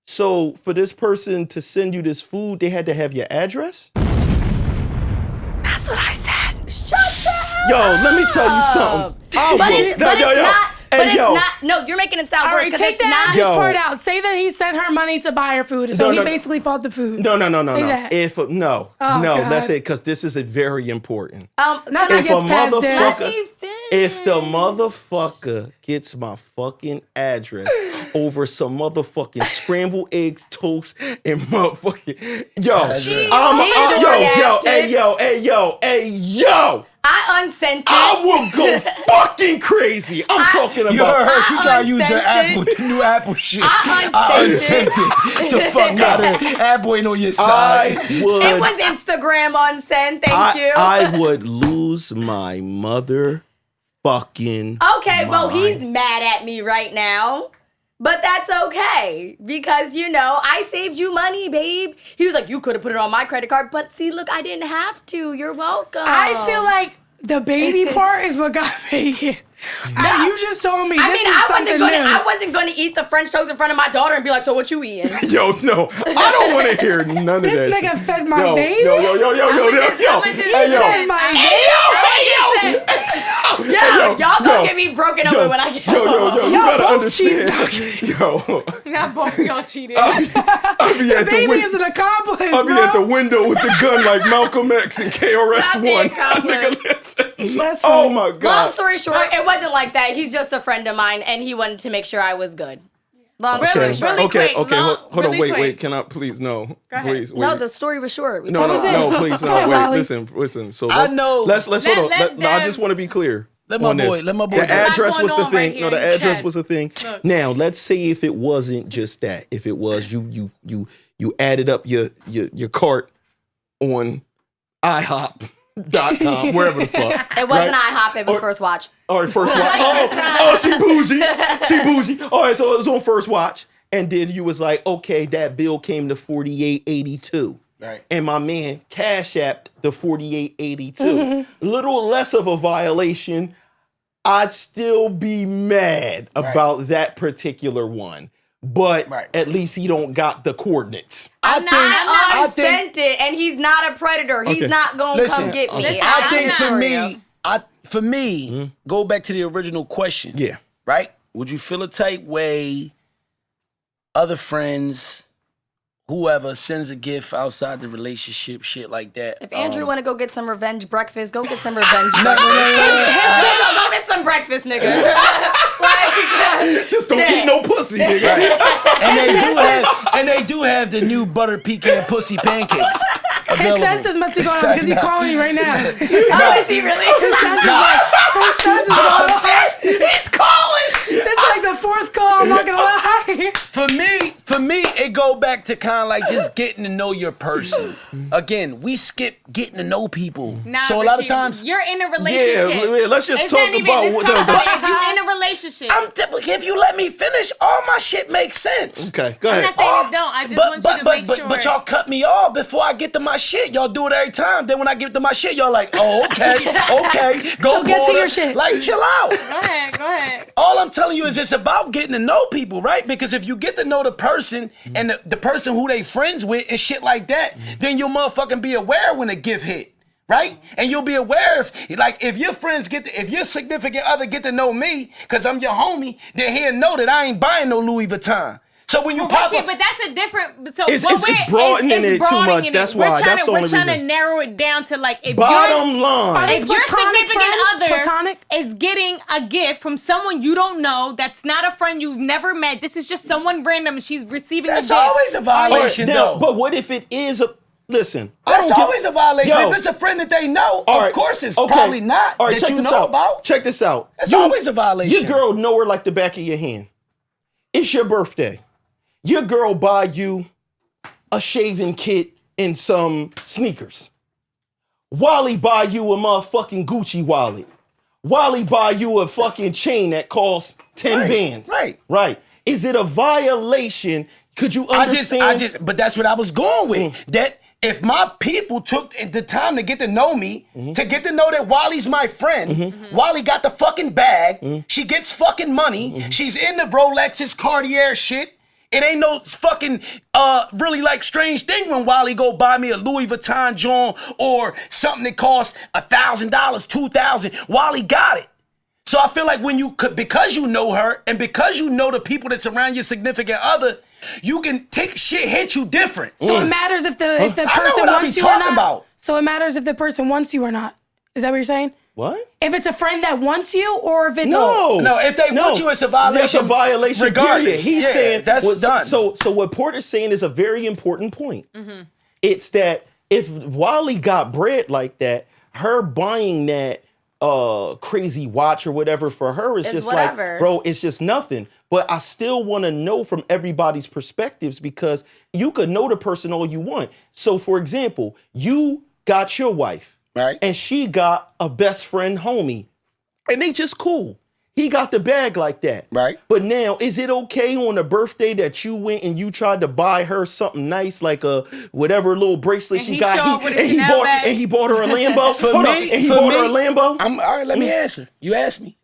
So for this person to send you this food, they had to have your address? That's what I said. Shut the hell Yo, up. let me tell you something. But it's not. But it's not. No, you're making it sound All worse right, because take it's the not. address Yo. part out. Say that he sent her money to buy her food, so he basically bought the food. No. Say that. No, God. that's it, because this is very important. Nothing If gets a past Let that. me finish. If the motherfucker gets my fucking address over some motherfucking scrambled eggs, toast, and motherfucking yo, I unsent it. I will go fucking crazy. I'm talking about. You heard her. She trying to use unsent the new Apple shit. I unsent it. The fuck out of it. Apple ain't on your I side. would. It was Instagram unsent. Thank you. I would lose my mother fucking. Okay, well, mind. he's mad at me right now. But that's okay, because, you know, I saved you money, babe. He was like, you could have put it on my credit card. But see, look, I didn't have to. You're welcome. I feel like the baby part is what got me. You just told me. I wasn't gonna eat the French toast in front of my daughter and be like, so what you eating? Yo, no, I don't want to hear none of This that. nigga shit. fed my Yo, baby? Yo, Fed my baby? Y'all gonna get me broken over when I get home. Yo, you Y'all gotta both understand. cheated. Yo, Not both of y'all cheated. I'll be at the Baby window. is an accomplice, I'll be bro. at the window with the gun like Malcolm X and KRS Not the One. accomplice. That's Oh funny. my god. Long story short, it wasn't like that. He's just a friend of mine, and he wanted to make sure I was good. Long story short. really Okay, quick, hold on, really wait, quick. can I please no, ahead. please wait. No, the story was short. No, was it. please, Go ahead, wait, Wally. listen. So I know. Let's hold on. let I them- just want to be clear. Let my on boy- this. let my boy The go. address What's was the going on right thing. here No, the in your address chest? was the thing. Look. Now, let's say if it wasn't just that. If it was you added up your cart on IHOP.com, wherever the fuck. It wasn't right? IHOP, it was First Watch. All right, first watch. Oh, she bougie. She bougie. All right, so it was on first watch. And then you was like, okay, that bill came to $48.82. Right. And my man CashApped the $48.82. Little less of a violation. I'd still be mad about that particular one. But at least he don't got the coordinates. I unsent it, and he's not a predator. He's Okay. not gonna Listen, come get me. I think I'm for me, go back to the original question. Yeah. Right? Would you feel a type way? Other friends, whoever sends a gift outside the relationship, shit like that. If Andrew want to go get some revenge breakfast, go get some revenge breakfast. Go get some breakfast, nigga. Just don't eat no pussy, nigga. And they do have the new butter pecan pussy pancakes. His available. senses must be going on because he's calling you right now. Oh, is he really? His senses going on. He's calling. This is like the fourth call, I'm not gonna lie. For me, it goes go back to kind of like just getting to know your person. Again, we skip getting to know people. Nah, so a lot of times you're in a relationship. Yeah, let's just It's talk not even- about let's what talk about if you in a relationship. if you let me finish, all my shit makes sense. Okay, go I'm ahead. not saying it don't. I just want you to make sure. But y'all cut me off before I get to my shit. Y'all do it every time. Then when I get to my shit, y'all like, oh, okay, go So get to Porta. your shit. Like, chill out. Go ahead. All I'm telling you is it's about getting to know people, right? Because if you get to know the person and the person who they friends with and shit like that, then you'll motherfucking be aware when a gift hit. Right? And you'll be aware if your friends if your significant other get to know me, cause I'm your homie, then he'll know that I ain't buying no Louis Vuitton. So when you pop up, but that's a different. So It's broadening it too much. That's why. That's the only We're trying to reason. narrow it down to like if Bottom line. if your platonic significant friends? other Platonic? is getting a gift from someone you don't know, that's not a friend you've never met. This is just someone random, and she's receiving that's a gift. always a violation, Now, though. but what if it is a listen? That's always a violation. Yo. If it's a friend that they know, All right, of course it's okay. probably not All right, that check you this know out. about. Check this out. That's always a violation. Your girl know her like the back of your hand. It's your birthday. Your girl buy you a shaving kit and some sneakers. Wally buy you a motherfucking Gucci wallet. Wally buy you a fucking chain that costs 10 bands. Right. Is it a violation? Could you understand? But that's what I was going with. That if my people took the time to get to know me, to get to know that Wally's my friend, Wally got the fucking bag, she gets fucking money, she's in the Rolexes, Cartier shit. It ain't no fucking really like strange thing when Wally go buy me a Louis Vuitton John or something that costs $1,000, $2,000. Wally got it. So I feel like because you know her and because you know the people that surround your significant other, you can take shit hit you different. So it matters if the person wants you or not. So it matters if the person wants you or not. Is that what you're saying? What? If it's a friend that wants you, or if it's No, if they want you, it's a violation. That's a violation. Regardless, Period. He's saying that's done. So what Porter's saying is a very important point. It's that if Wally got bread like that, her buying that crazy watch or whatever for her is just whatever. like, bro, it's just nothing. But I still want to know from everybody's perspectives because you could know the person all you want. So for example, you got your wife. Right. And she got a best friend homie. And they just cool. He got the bag like that. Right. But now, is it okay on a birthday that you went and you tried to buy her something nice, like a whatever little bracelet And she he got? show up with a Chanel bag. And he bought her a Lambo? For Hold me, on. And he for bought me, her a Lambo? all right, let me answer. You asked me.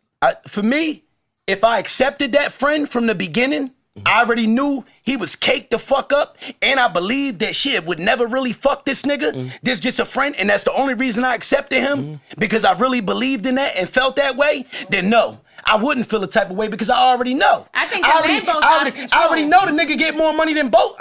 For me, if I accepted that friend from the beginning, I already knew he was caked the fuck up, and I believed that shit would never really fuck this nigga. This just a friend, and that's the only reason I accepted him, because I really believed in that and felt that way. Then no, I wouldn't feel the type of way because I already know. I think the Lambo's out of control. I already know the nigga get more money than both.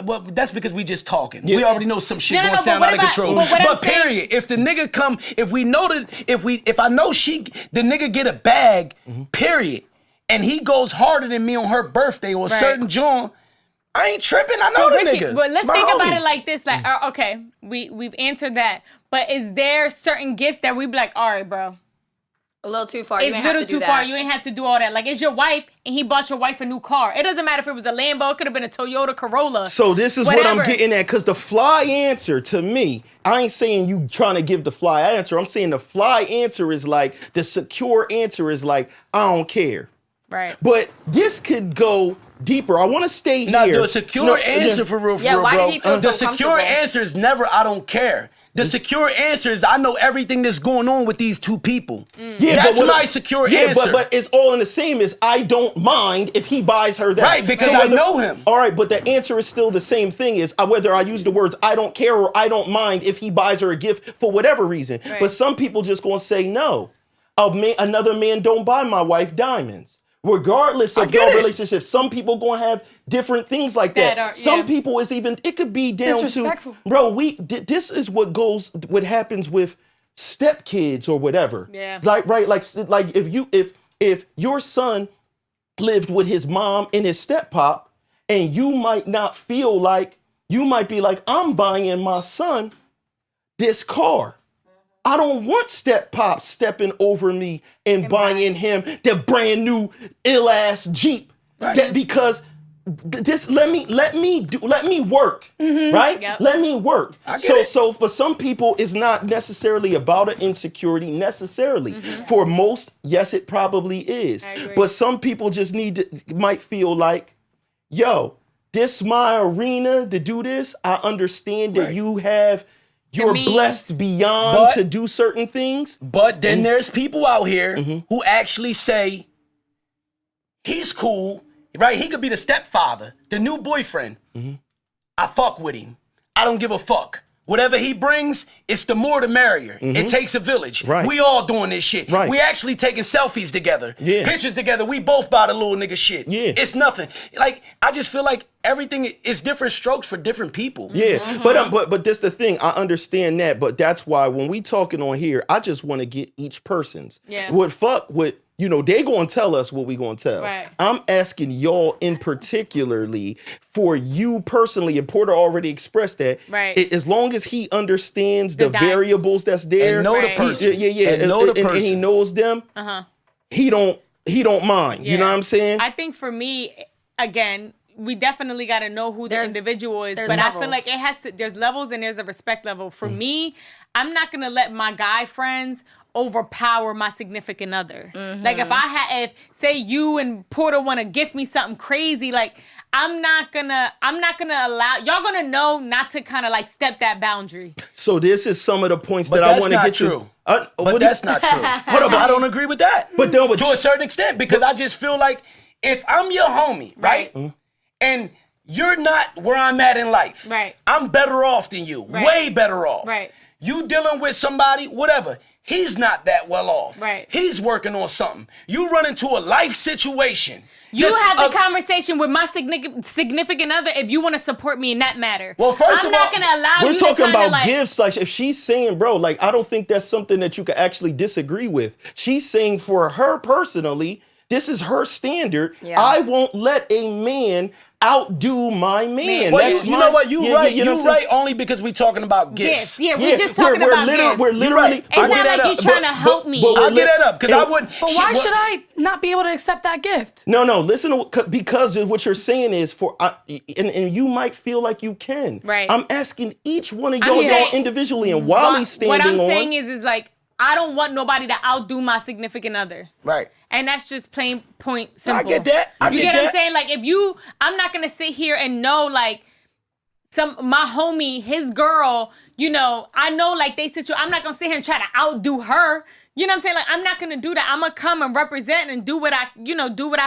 Well, that's because we just talking. We already know some shit gonna sound out of control. But period, if the nigga come, if we know that, if I know the nigga get a bag, period. And he goes harder than me on her birthday or a certain John, I ain't tripping. I know the nigga. But let's It's my think about homie. it like this. Like, okay, we've answered that. But is there certain gifts that we be like, all right, bro, A little too far. it's You a ain't have little to do too far. that. You ain't have to do all that. Like, it's your wife, and he bought your wife a new car. It doesn't matter if it was a Lambo. It could have been a Toyota Corolla. So this is what Whatever. I'm getting at, because the fly answer to me, I ain't saying you trying to give the fly answer. I'm saying the fly answer is like, the secure answer is like, I don't care. Right. But this could go deeper. I want to stay No, here. the secure answer for real, Yeah, why bro. did he feel The so secure comfortable? answer is never I don't care. The secure answer is I know everything that's going on with these two people. Yeah, That's but my secure answer. But it's all in the same as I don't mind if he buys her that. Right, because I know him. All right, but the answer is still the same thing, is whether I use the words I don't care or I don't mind if he buys her a gift for whatever reason. Right. But some people just gonna say no. Another man don't buy my wife diamonds. Regardless of your relationship, some people gonna have different things like that. Some people it could be down to, Disrespectful. bro, this is what happens with stepkids or whatever. Yeah. Like if your son lived with his mom and his steppop, and you might not feel like, you might be like, I'm buying my son this car. I don't want step pop stepping over me and buying him the brand new ill-ass Jeep. Right. That because this let me work, right? Yep. Let me work. it. So for some people, it's not necessarily about an insecurity necessarily. For most, yes, it probably is. I agree. But some people just might feel like, yo, this my arena to do this. I understand that you're means. blessed beyond But- to do certain things. But then there's people out here who actually say, he's cool, right? He could be the stepfather, the new boyfriend. I fuck with him. I don't give a fuck. Whatever he brings, it's the more the merrier. It takes a village. Right. We all doing this shit. Right. We actually taking selfies together. Yeah. Pictures together. We both buy the little nigga shit. Yeah. It's nothing. Like, I just feel like everything is different strokes for different people. Yeah, but that's the thing. I understand that, but that's why when we talking on here, I just want to get each person's. Yeah. They gonna tell us what we gonna tell. Right. I'm asking y'all in particularly for you personally, and Porter already expressed that. Right. As long as he understands the The variables that's there, And know Right. the person. yeah, And know the and person. he knows them. He don't mind. You know what I'm saying? I think for me, again, we definitely got to know who the There's- individual is, there's but I levels. feel like it has to. There's levels and there's a respect level. For me, I'm not gonna let my guy friends overpower my significant other. Like if say you and Porter want to gift me something crazy, like I'm not gonna allow y'all gonna know not to kind of like step that boundary. So this is some of the points But that I that's want to not get true. to. But that's not true. Hold on, I don't agree with that. But then, to a certain extent, because I just feel like if I'm your homie, right? And you're not where I'm at in life. Right. I'm better off than you. Right. Way better off. Right. You dealing with somebody, whatever. He's not that well off. Right. He's working on something. You run into a life situation. You That's have the conversation with my significant other if you want to support me in that matter. Well, first I'm of not all, gonna allow We're you to talking kinda about like, gifts. Like if she's saying, bro, like I don't think that's something that you could actually disagree with. She's saying for her personally, this is her standard. Yeah. I won't let a man outdo my man. well, That's you my- know what? You Yeah, right. you know You what I'm saying? right only because we talking about gifts. gifts. Yeah, we're just talking about gifts. We're literally. right. It's I not get that like you up. trying to help me. but I'll get that up because I wouldn't. But why should I not be able to accept that gift? No, listen to because what you're saying is and you might feel like you can. Right. I'm asking each one of I'm y'all saying- individually, and while he's standing what I'm on. saying is like I don't want nobody to outdo my significant other. Right. And that's just plain point simple. I get that. You get what I'm saying? Like I'm not gonna sit here and know like my homie, his girl, I know like I'm not gonna sit here and try to outdo her. You know what I'm saying? Like I'm not gonna do that. I'm gonna come and represent and do what I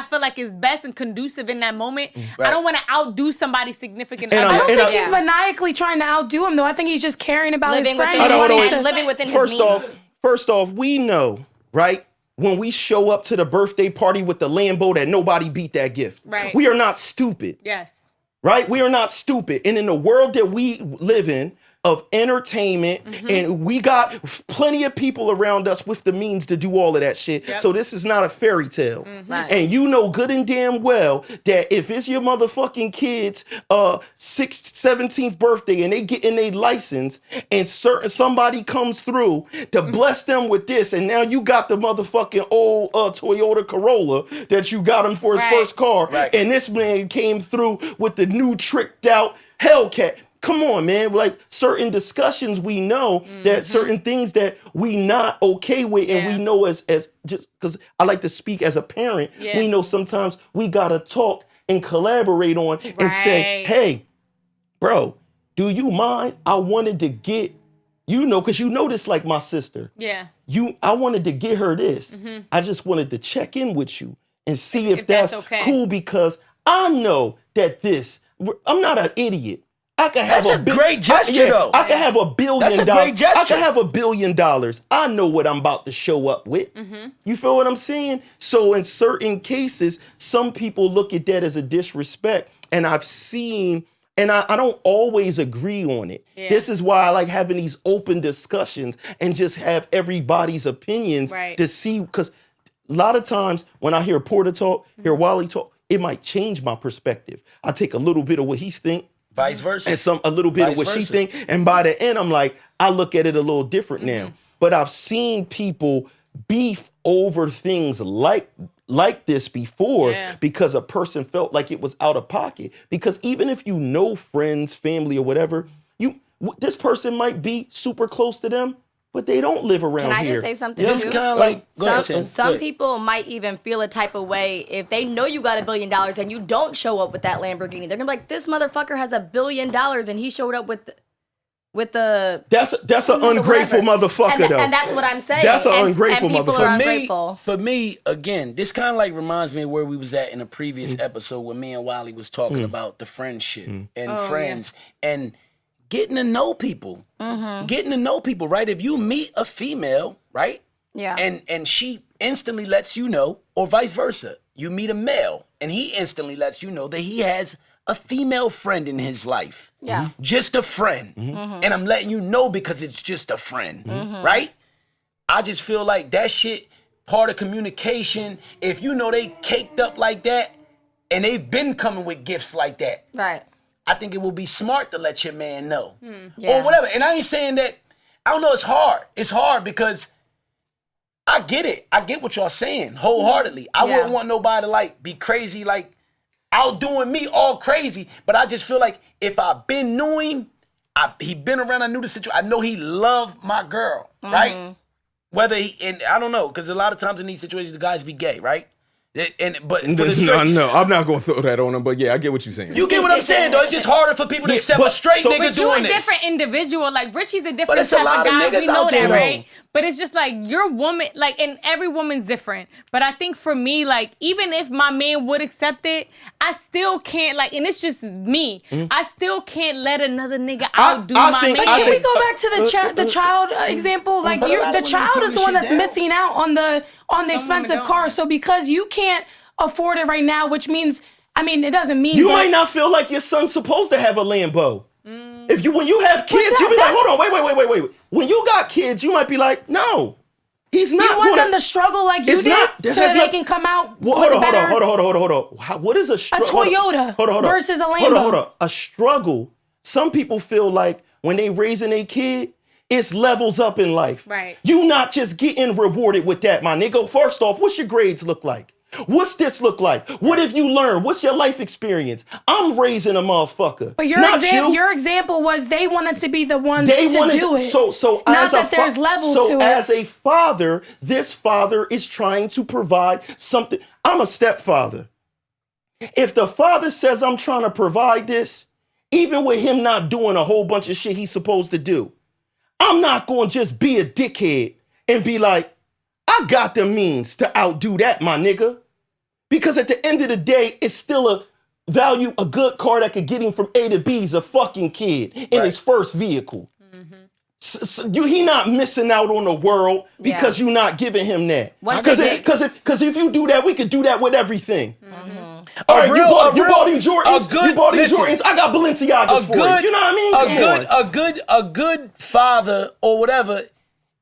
feel like is best and conducive in that moment. Right. I don't want to outdo somebody's significant And other. I don't And think I- he's maniacally trying to outdo him, though. I think he's just caring about his Living friend. within, and Hold on, wanting hold on. to- living within his means. First off, we know, right? When we show up to the birthday party with the Lambo that nobody beat that gift. Right. We are not stupid, Yes. right? We are not stupid. And in the world that we live in of entertainment, and we got plenty of people around us with the means to do all of that shit. Yep. So this is not a fairy tale. Right. And you know good and damn well that if it's your motherfucking kid's 17th birthday and they get in their license and somebody comes through to bless them with this, and now you got the motherfucking old Toyota Corolla that you got him for his Right. first car, Right. and this man came through with the new tricked out Hellcat. Come on, man. Like certain discussions, we know that certain things that we not okay with, and Yeah. we know as just because I like to speak as a parent, Yeah. we know sometimes we gotta talk and collaborate on and say, Right. hey, bro, do you mind? I wanted to get, because this like my sister. Yeah. I wanted to get her this. I just wanted to check in with you and see if that's that's okay. cool, because I know that I'm not an idiot. I could have That's a great gesture, though. I could have $1 billion. That's a great gesture. I could have $1 billion. I know what I'm about to show up with. You feel what I'm saying? So in certain cases, some people look at that as a disrespect, and I've seen. And I don't always agree on it. Yeah. This is why I like having these open discussions and just have everybody's opinions Right. to see. Because a lot of times when I hear Porter talk, hear Wally talk, it might change my perspective. I take a little bit of what he think Vice versa. and a little bit Vice of what she versa. think, and by the end, I'm like, I look at it a little different now. But I've seen people beef over things like like this before Yeah. because a person felt like it was out of pocket. Because even if you know friends, family, or whatever, this person might be super close to them, but they don't live around Can I here. just say something? This too? kind of like go ahead, Sam. Go Some ahead. people might even feel a type of way if they know you got $1 billion and you don't show up with that Lamborghini. They're gonna be like, this motherfucker has $1 billion and he showed up with the. That's an ungrateful motherfucker, though. And that's what I'm saying. That's an And ungrateful people motherfucker. are For ungrateful. me, again, this kind of like reminds me of where we was at in a previous episode when me and Wiley was talking about the friendship and friends and getting to know people. Getting to know people, right? If you meet a female, right? Yeah. And she instantly lets you know, or vice versa. You meet a male and he instantly lets you know that he has a female friend in his life. Yeah. Just a friend. And I'm letting you know because it's just a friend, right? I just feel like that shit, part of communication, if you know they caked up like that and they've been coming with gifts like that, Right. I think it will be smart to let your man know. Yeah. Or whatever. And I ain't saying that, I don't know, it's hard. It's hard because I get it. I get what y'all saying wholeheartedly. I Yeah. wouldn't want nobody to like be crazy, like outdoing me all crazy. But I just feel like if I been knew him, he been around, I knew the situation. I know he loved my girl, right? Whether he, and I don't know, because a lot of times in these situations, the guys be gay, right? But for the straight, No, I'm not going to throw that on him, but yeah, I get what you're saying. you get what I'm saying, though. It's just harder for people to accept but a straight so- nigga But you're a doing this. different individual. Like Richie's a But different it's a type lot of of guy. niggas We know out that, there, right? But it's just like your woman, like, and every woman's different. But I think for me, like, even if my man would accept it, I still can't, like, and it's just me. I still can't let another nigga outdo I my think- man. I Can we think- go back to the child example? Like but a lot the of women child tone is the this one shit that's down. missing out on the expensive don't. car. So because you can't afford it right now, which means, I mean, it doesn't mean You but- might not feel like your son's supposed to have a Lambo. When you have kids, you be like, that's- hold on, wait. When you got kids, you might be like, no, he's not. You want gonna- them to struggle like you It's did, not- this so has that they not- can come out Well, with hold a better. on. What is a struggle? Toyota versus a Lambo. Hold on. A struggle. Some people feel like when they raising a kid, it's levels up in life. Right. You not just getting rewarded with that, my nigga. First off, what's your grades look like? What's this look like? What have you learned? What's your life experience? I'm raising a motherfucker. But your example was they wanted to be the ones to do it. So not as that there's levels to it. As a father, this father is trying to provide something. I'm a stepfather. If the father says I'm trying to provide this, even with him not doing a whole bunch of shit he's supposed to do, I'm not going to just be a dickhead and be like, I got the means to outdo that, my nigga. Because at the end of the day, it's still a good car that could get him from A to B is a fucking kid in his first vehicle. He not missing out on the world because you not giving him that. Because if you do that, we could do that with everything. All right, you bought him Jordans. Jordans. I got Balenciagas for you. You know what I mean? A good father or whatever,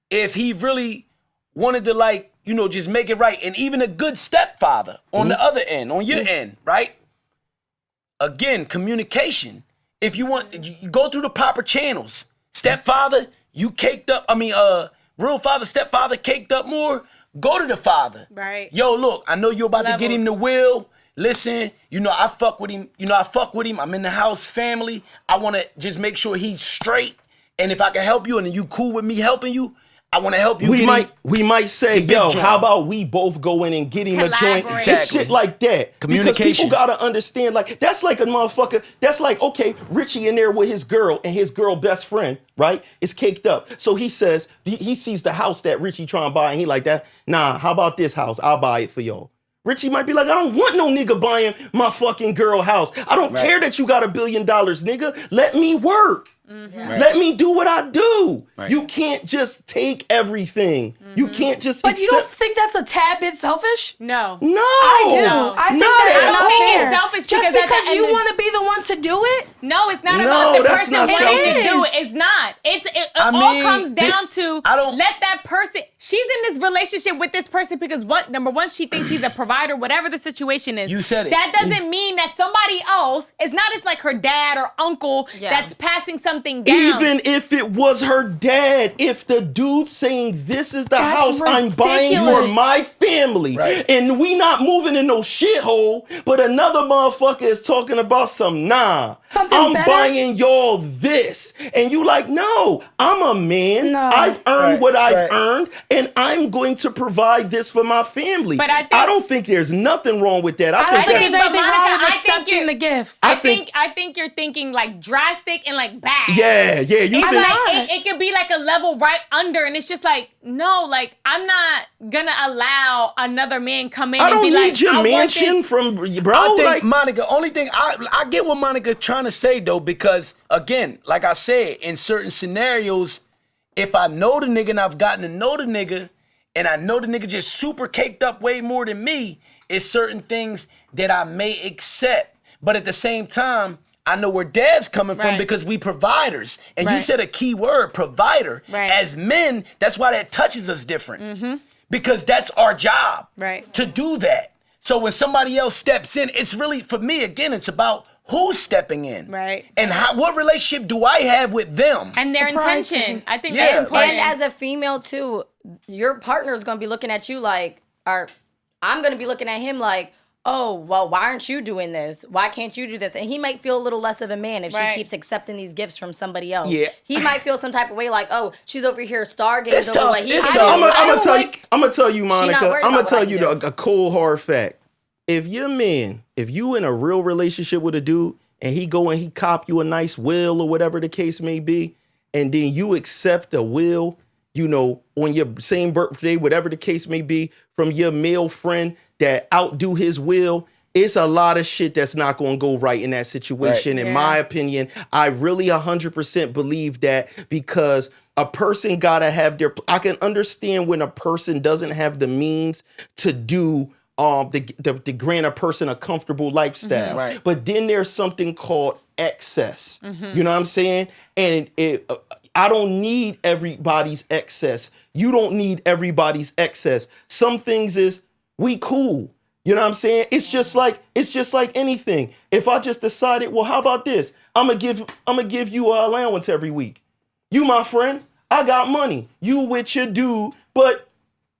if he really wanted to, like, you know, just make it right, and even a good stepfather on the other end, on your end, right? Again, communication. If you want, you go through the proper channels. Stepfather, you caked up. I mean, real father, stepfather caked up more. Go to the father. Right. Yo, look, I know you're about to get him the will. Listen, you know, I fuck with him. I'm in the house, family. I want to just make sure he's straight. And if I can help you and you cool with me helping you, I want to help you. We might say, yo, how about we both go in and get him a joint? Collaborate. It's shit like that. Communication. Because people gotta understand, like, that's like a motherfucker. That's like, okay, Richie in there with his girl and his girl best friend, right? It's caked up. So he says, he sees the house that Richie trying to buy, and he like that. Nah, how about this house? I'll buy it for y'all. Richie might be like, I don't want no nigga buying my fucking girl house. I don't care that you got $1 billion, nigga. Let me work. Let me do what I do. You can't just take everything. You can't just But you don't think that's a tad bit selfish? No. No. I do. I think that's I not don't think fair. it's selfish Just because at the because end you of- want to be the one to do it? No, it's not No, about the that's person not wanting to selfish. do it. It's not. It I all mean, comes down to I don't- let that person. She's in this relationship with this person because number one, she thinks he's a provider, whatever the situation is. You said it. That doesn't mean that somebody else, it's not like her dad or uncle that's passing something something down. Even if it was her dad, if the dude saying this is the house I'm buying for my family, and we not moving in no shithole, but another motherfucker is talking about I'm buying y'all this, and you like, no, I'm a man. I've earned what I've earned, and I'm going to provide this for my family. But I don't think there's nothing wrong with that. I think there's anything wrong with accepting the gifts. I think you're thinking like drastic and like bad. Yeah. You it's think like it could be like a level right under, and it's just like, no, like I'm not gonna allow another man come in and be like, I don't need your mansion from bro. I think like, Monica, only thing I get what Monica trying to say though, because again, like I said, in certain scenarios, if I know the nigga and I've gotten to know the nigga, and I know the nigga just super caked up way more than me, it's certain things that I may accept. But at the same time, I know where Dev's coming from because we providers. And you said a key word, provider. As men, that's why that touches us different. Because that's our job to do that. So when somebody else steps in, it's really, for me, again, it's about who's stepping in. And what relationship do I have with them? And their intention. I think that's important. And as a female, too, your partner's going to be looking at you like, or I'm going to be looking at him like, oh, well, why aren't you doing this? Why can't you do this? And he might feel a little less of a man if she keeps accepting these gifts from somebody else. He might feel some type of way like, oh, she's over here stargazing over what he has. I'm going to tell you, Monica, I'm going to tell you a cold, hard fact. If you in a real relationship with a dude and he go and he cop you a nice will or whatever the case may be, and then you accept a will, you know, on your same birthday, whatever the case may be, from your male friend that outdo his will, it's a lot of shit that's not going to go right in that situation. In my opinion, I really 100% believe that, because a person got to have I can understand when a person doesn't have the means to do to grant a person a comfortable lifestyle. But then there's something called excess. You know what I'm saying? And I don't need everybody's excess. You don't need everybody's excess. Some things is we cool. You know what I'm saying? It's just like anything. If I just decided, well, how about this? I'm gonna give you an allowance every week. You my friend, I got money. You with your dude, but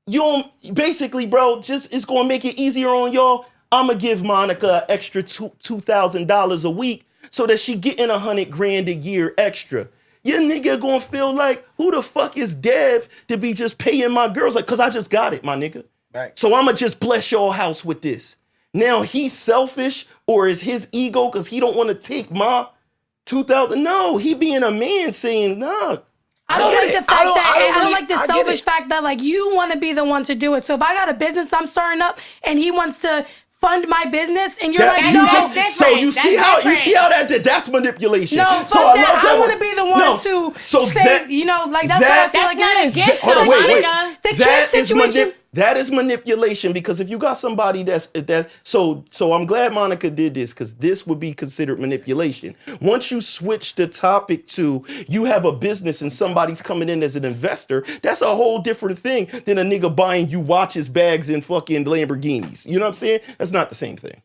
you don't, basically, bro, just it's gonna make it easier on y'all. I'm gonna give Monica an extra $2,000 a week so that she getting $100,000 a year extra. Your nigga gonna feel like, who the fuck is Dev to be just paying my girls? Like, cause I just got it, my nigga. So I'ma just bless your house with this. Now he's selfish, or is his ego cause he don't want to take my $2,000? No, he being a man saying, nah. I don't like the fact I don't like the selfish fact that like you want to be the one to do it. So if I got a business I'm starting up and he wants to fund my business, and you're like, no, so you see how that's manipulation. No, so I want to be the one to say, you know, like that's what I feel like it is. Hold on, wait. The kid situation. That is manipulation, because if you got somebody so I'm glad Monica did this, because this would be considered manipulation. Once you switch the topic to you have a business and somebody's coming in as an investor, that's a whole different thing than a nigga buying you watches, bags, and fucking Lamborghinis. You know what I'm saying? That's not the same thing.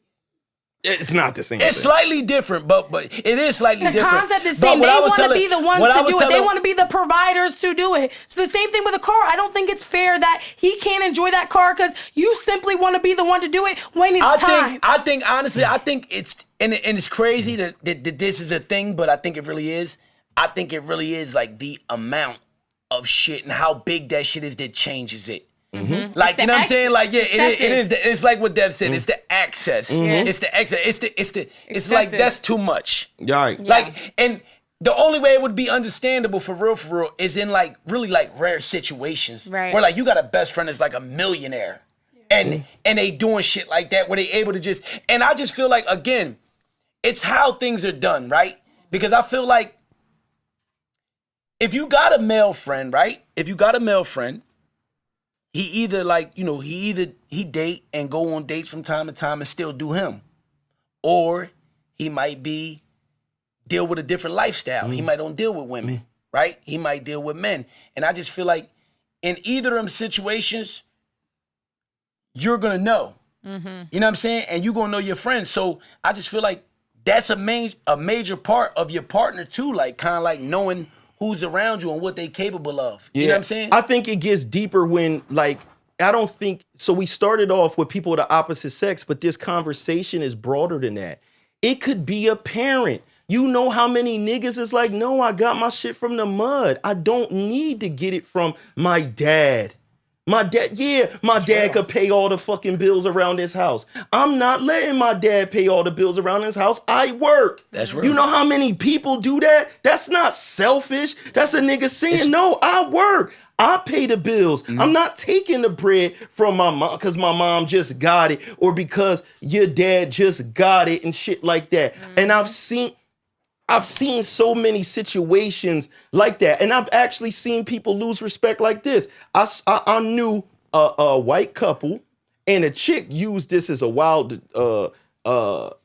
It's not the same. It's slightly different, but it is slightly different. The concept is the same. They want to be the ones to do it. They want to be the providers to do it. So the same thing with a car. I don't think it's fair that he can't enjoy that car because you simply want to be the one to do it when it's time. I think honestly, it's and it's crazy that this is a thing, but I think it really is. I think it really is like the amount of shit and how big that shit is that changes it. Like, you know what I'm saying? Like, yeah, it is. It's like what Dev said. It's the access. It's the access. It's like, that's too much. Right. Like, and the only way it would be understandable for real, is in like really like rare situations. Right. Where like you got a best friend that's like a millionaire. And they doing shit like that where they able to just, and I just feel like, again, it's how things are done, right? Because I feel like if you got a male friend, right? If you got a male friend, he either like, you know, he date and go on dates from time to time and still do him. Or he might deal with a different lifestyle. He might don't deal with women, right? He might deal with men. And I just feel like in either of them situations, you're going to know. You know what I'm saying? And you're going to know your friends. So I just feel like that's a major part of your partner too, like kind of like knowing who's around you and what they capable of. You know what I'm saying? I think it gets deeper when, like, I don't think, so we started off with people of the opposite sex, but this conversation is broader than that. It could be a parent. You know how many niggas is like, no, I got my shit from the mud. I don't need to get it from my dad. My dad could pay all the fucking bills around this house. I'm not letting my dad pay all the bills around his house. I work. That's real. You know how many people do that? That's not selfish. That's a nigga saying, no, I work. I pay the bills. I'm not taking the bread from my mom because my mom just got it or because your dad just got it and shit like that. And I've seen so many situations like that. And I've actually seen people lose respect like this. I knew a white couple and a chick used this as a wild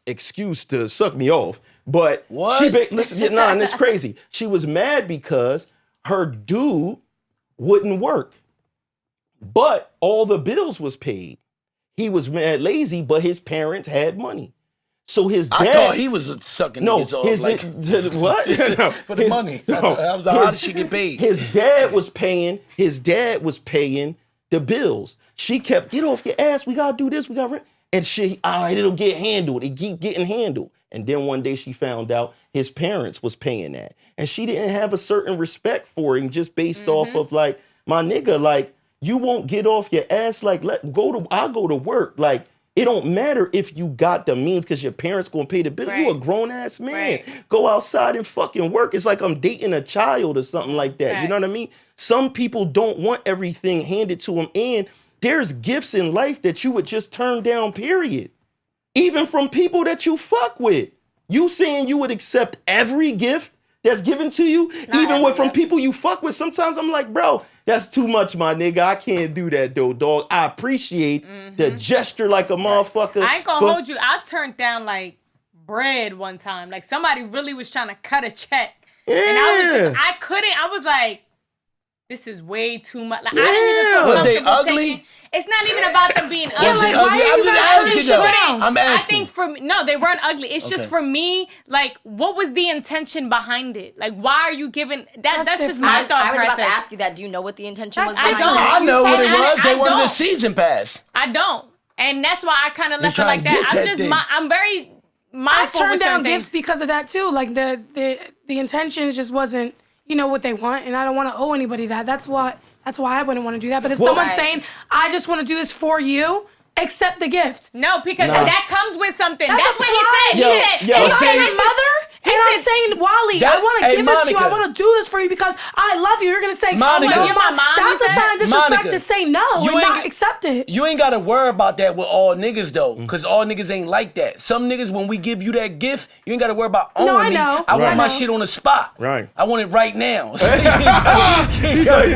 excuse to suck me off. But listen, and it's crazy. She was mad because her dude wouldn't work, but all the bills was paid. He was mad lazy, but his parents had money. So his dad, I thought he was sucking niggas off. What? No, for the money. I was like, how did she get paid? His dad was paying the bills. She kept, get off your ass. We gotta do this. We got rent. And she, all right, it'll get handled. It keep getting handled. And then one day she found out his parents was paying that. And she didn't have a certain respect for him just based off of like, my nigga, like, you won't get off your ass. Like, I'll go to work. Like, it don't matter if you got the means because your parents gonna pay the bill. Right. You a grown ass man. Right. Go outside and fucking work. It's like I'm dating a child or something like that. Right. You know what I mean? Some people don't want everything handed to them. And there's gifts in life that you would just turn down, period. Even from people that you fuck with. You saying you would accept every gift that's given to you, from people you fuck with. Sometimes I'm like, bro, that's too much, my nigga. I can't do that, though, dog. I appreciate the gesture like a motherfucker. I ain't gonna hold you. I turned down, like, bread one time. Like, somebody really was trying to cut a check. Yeah. And I was like, this is way too much. Like, I didn't even feel comfortable ugly? It's not even about them being ugly. Like, why are you guys I'm asking. I think no, they weren't ugly. It's just for me, like, what was the intention behind it? Like, why are you giving that? That's just my thought process. I was about to ask you that. Do you know what the intention was behind it? I know what it was. They wanted a season pass. I don't. And that's why I kind of left it like that. I'm very mindful. I've turned down gifts because of that too. Like the intentions just wasn't, what they want, and I don't want to owe anybody that. That's why I wouldn't want to do that. But if someone's saying, I just want to do this for you, accept the gift. No, because that comes with something. That's what he said. And you're saying mother, and I'm saying, Wally, I want to give this to you. I want to do this for you because I love you. You're going to say, Monica, you're my mom. That's a sign of disrespect to say no and not accept it. You ain't got to worry about that with all niggas, though, because all niggas ain't like that. Some niggas, when we give you that gift, you ain't got to worry about owning me. I want my shit on the spot. Right. I want it right now. He's like, I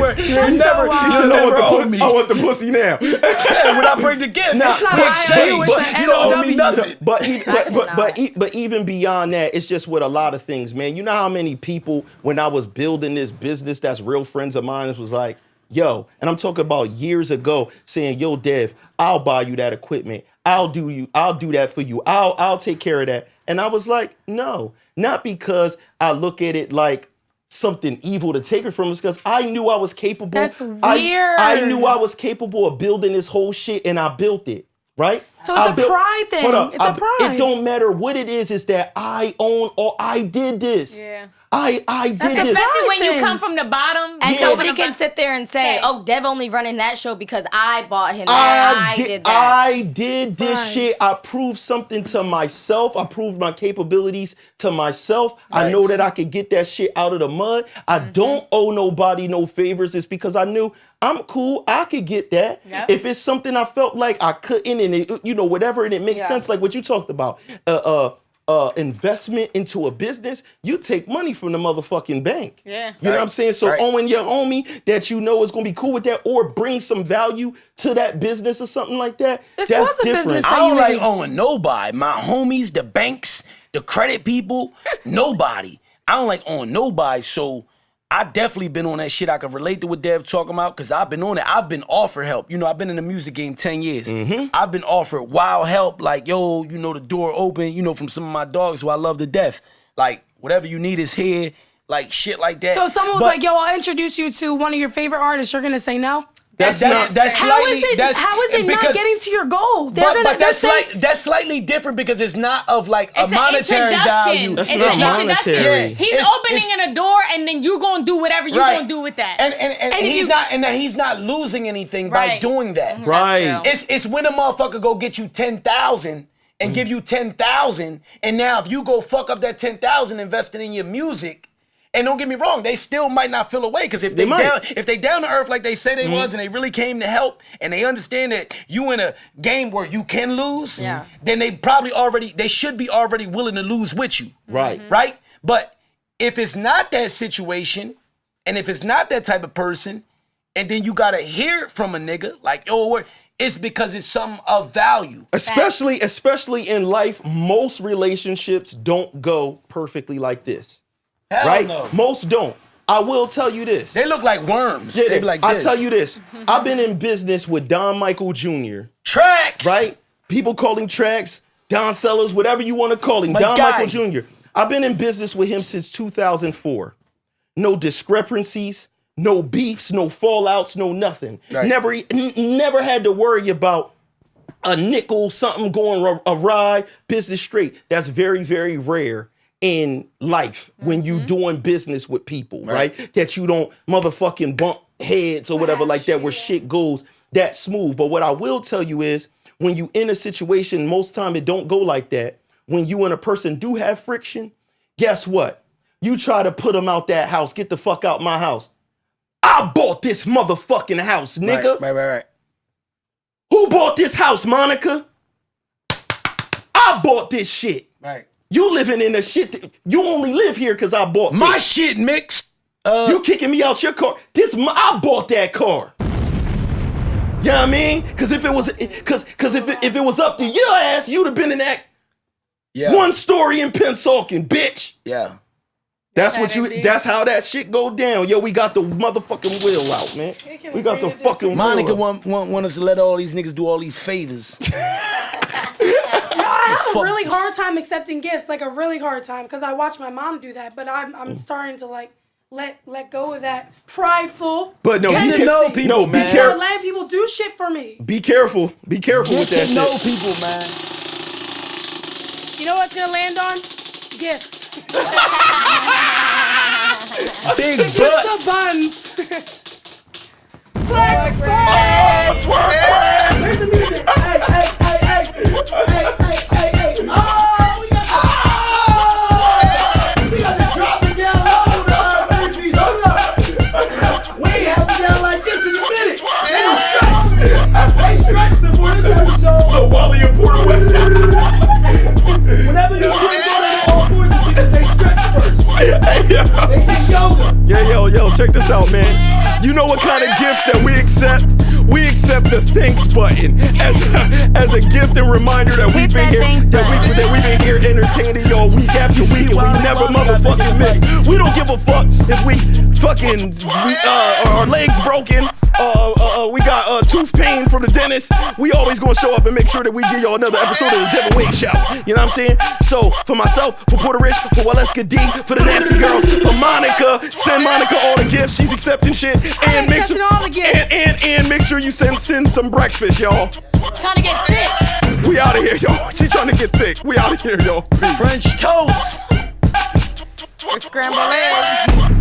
want the pussy now. When I bring the gift, it's not exchange. You don't owe me nothing. But even beyond that, it's just with a lot of things, man. You know how many people, when I was building this business, that's real friends of mine, was like, yo, and I'm talking about years ago, saying, yo, Dev, I'll buy you that equipment. I'll do that for you. I'll take care of that. And I was like, no, not because I look at it like something evil to take it from us, because I knew I was capable. That's weird. I knew I was capable of building this whole shit, and I built it. Right? So it's a pride thing. It's a pride. It don't matter what it is that I own or I did this. Yeah. I did this. Especially when you come from the bottom. And nobody can sit there and say, oh, Dev only running that show because I bought him that. I did that. I did this shit. I proved something to myself. I proved my capabilities to myself. Right. I know that I could get that shit out of the mud. I don't owe nobody no favors. It's because I knew I'm cool. I could get that. Yep. If it's something I felt like I couldn't, and it, whatever, and it makes sense, like what you talked about, investment into a business, you take money from the motherfucking bank. Yeah. You know what I'm saying? So owing your homie that you know is going to be cool with that or bring some value to that business or something like that, that's was a different. Business. I don't like owing nobody. My homies, the banks, the credit people, nobody. I don't like owing nobody, so I definitely been on that shit. I can relate to what Dev talking about because I've been on it. I've been offered help. You know, I've been in the music game 10 years. I've been offered wild help, like, yo, you know, the door open, you know, from some of my dogs who I love to death. Like, whatever you need is here, like shit like that. So if someone was like, yo, I'll introduce you to one of your favorite artists, you're gonna say no? That's how is it because, not getting to your goal? That's slightly different because it's not of like a It's an monetary value. That's It's not an monetary. introduction. He's opening in a door, and then you gonna do whatever you gonna do with that. And he's not losing anything by doing that. Right. It's when a motherfucker go get you 10,000 and give you 10,000, and now if you go fuck up that 10,000 invested in your music. And don't get me wrong, they still might not feel away because if they down to earth like they say they was and they really came to help and they understand that you in a game where you can lose, then they should be already willing to lose with you. Right. Right? But if it's not that situation and if it's not that type of person, and then you gotta hear it from a nigga like, yo, it's because it's something of value. Especially in life, most relationships don't go perfectly like this. Hell right? no. Most don't. I will tell you this. They look like worms. Yeah, they be like this. I'll tell you this. I've been in business with Don Michael Jr. Tracks. Right? People call him Tracks, Don Sellers, whatever you want to call him. Don Michael Jr. I've been in business with him since 2004. No discrepancies, no beefs, no fallouts, no nothing. Right. Never had to worry about a nickel, something going awry, business straight. That's very, very rare in life when you doing business with people, right? That you don't motherfucking bump heads or whatever like that where shit goes that smooth. But what I will tell you is when you in a situation, most time it don't go like that. When you and a person do have friction, guess what? You try to put them out that house, get the fuck out my house. I bought this motherfucking house, nigga. Right. Who bought this house, Monica? I bought this shit. Right. You living in the shit. You only live here because I bought my this. shit mixed. You kicking me out your car. I bought that car. You know what I mean? Because if it was, if it was up to your ass, you'd have been in that one story in Pennsauken, bitch. Yeah. That's how that shit go down. Yo, we got the motherfucking wheel out, man. We got the fucking Monica wheel out. want us to let all these niggas do all these favors. I have a really hard time accepting gifts, like a really hard time, because I watch my mom do that. But I'm starting to like let go of that prideful. But no, get to know people, be man. careful. Letting people do shit for me. Be careful. Be careful with that Get to know shit. people, man. You know what's gonna land on? Gifts. Big Gifts butts. of buns. Twerk. Where's the music? Hey. Oh, we got to drop it down low. Baby, hold up. We ain't have it down like this in a minute. They stretched before this episode. The Wally and Porta Whenever you drink on it, all fours is because they stretch first. They did yoga. Yeah, yo, check this out, man. You know what kind of gifts that we accept? We accept the thanks button as a gift and reminder that we've been here, that we've been here entertaining y'all week after week, and we never motherfucking miss. We don't give a fuck if we our legs broken. We got tooth pain from the dentist. We always gonna show up and make sure that we give y'all another episode of the Devinwade Show. You know what I'm saying? So for myself, for Porta Rich, for Walesca D, for the nasty girls, for Monica, send Monica all the gifts. She's accepting shit. And make sure all the gifts. And make sure you send some breakfast, y'all. Trying to get thick. We out of here, y'all. She trying to get thick. We out of here, y'all. Peace. French toast. Or scrambled eggs.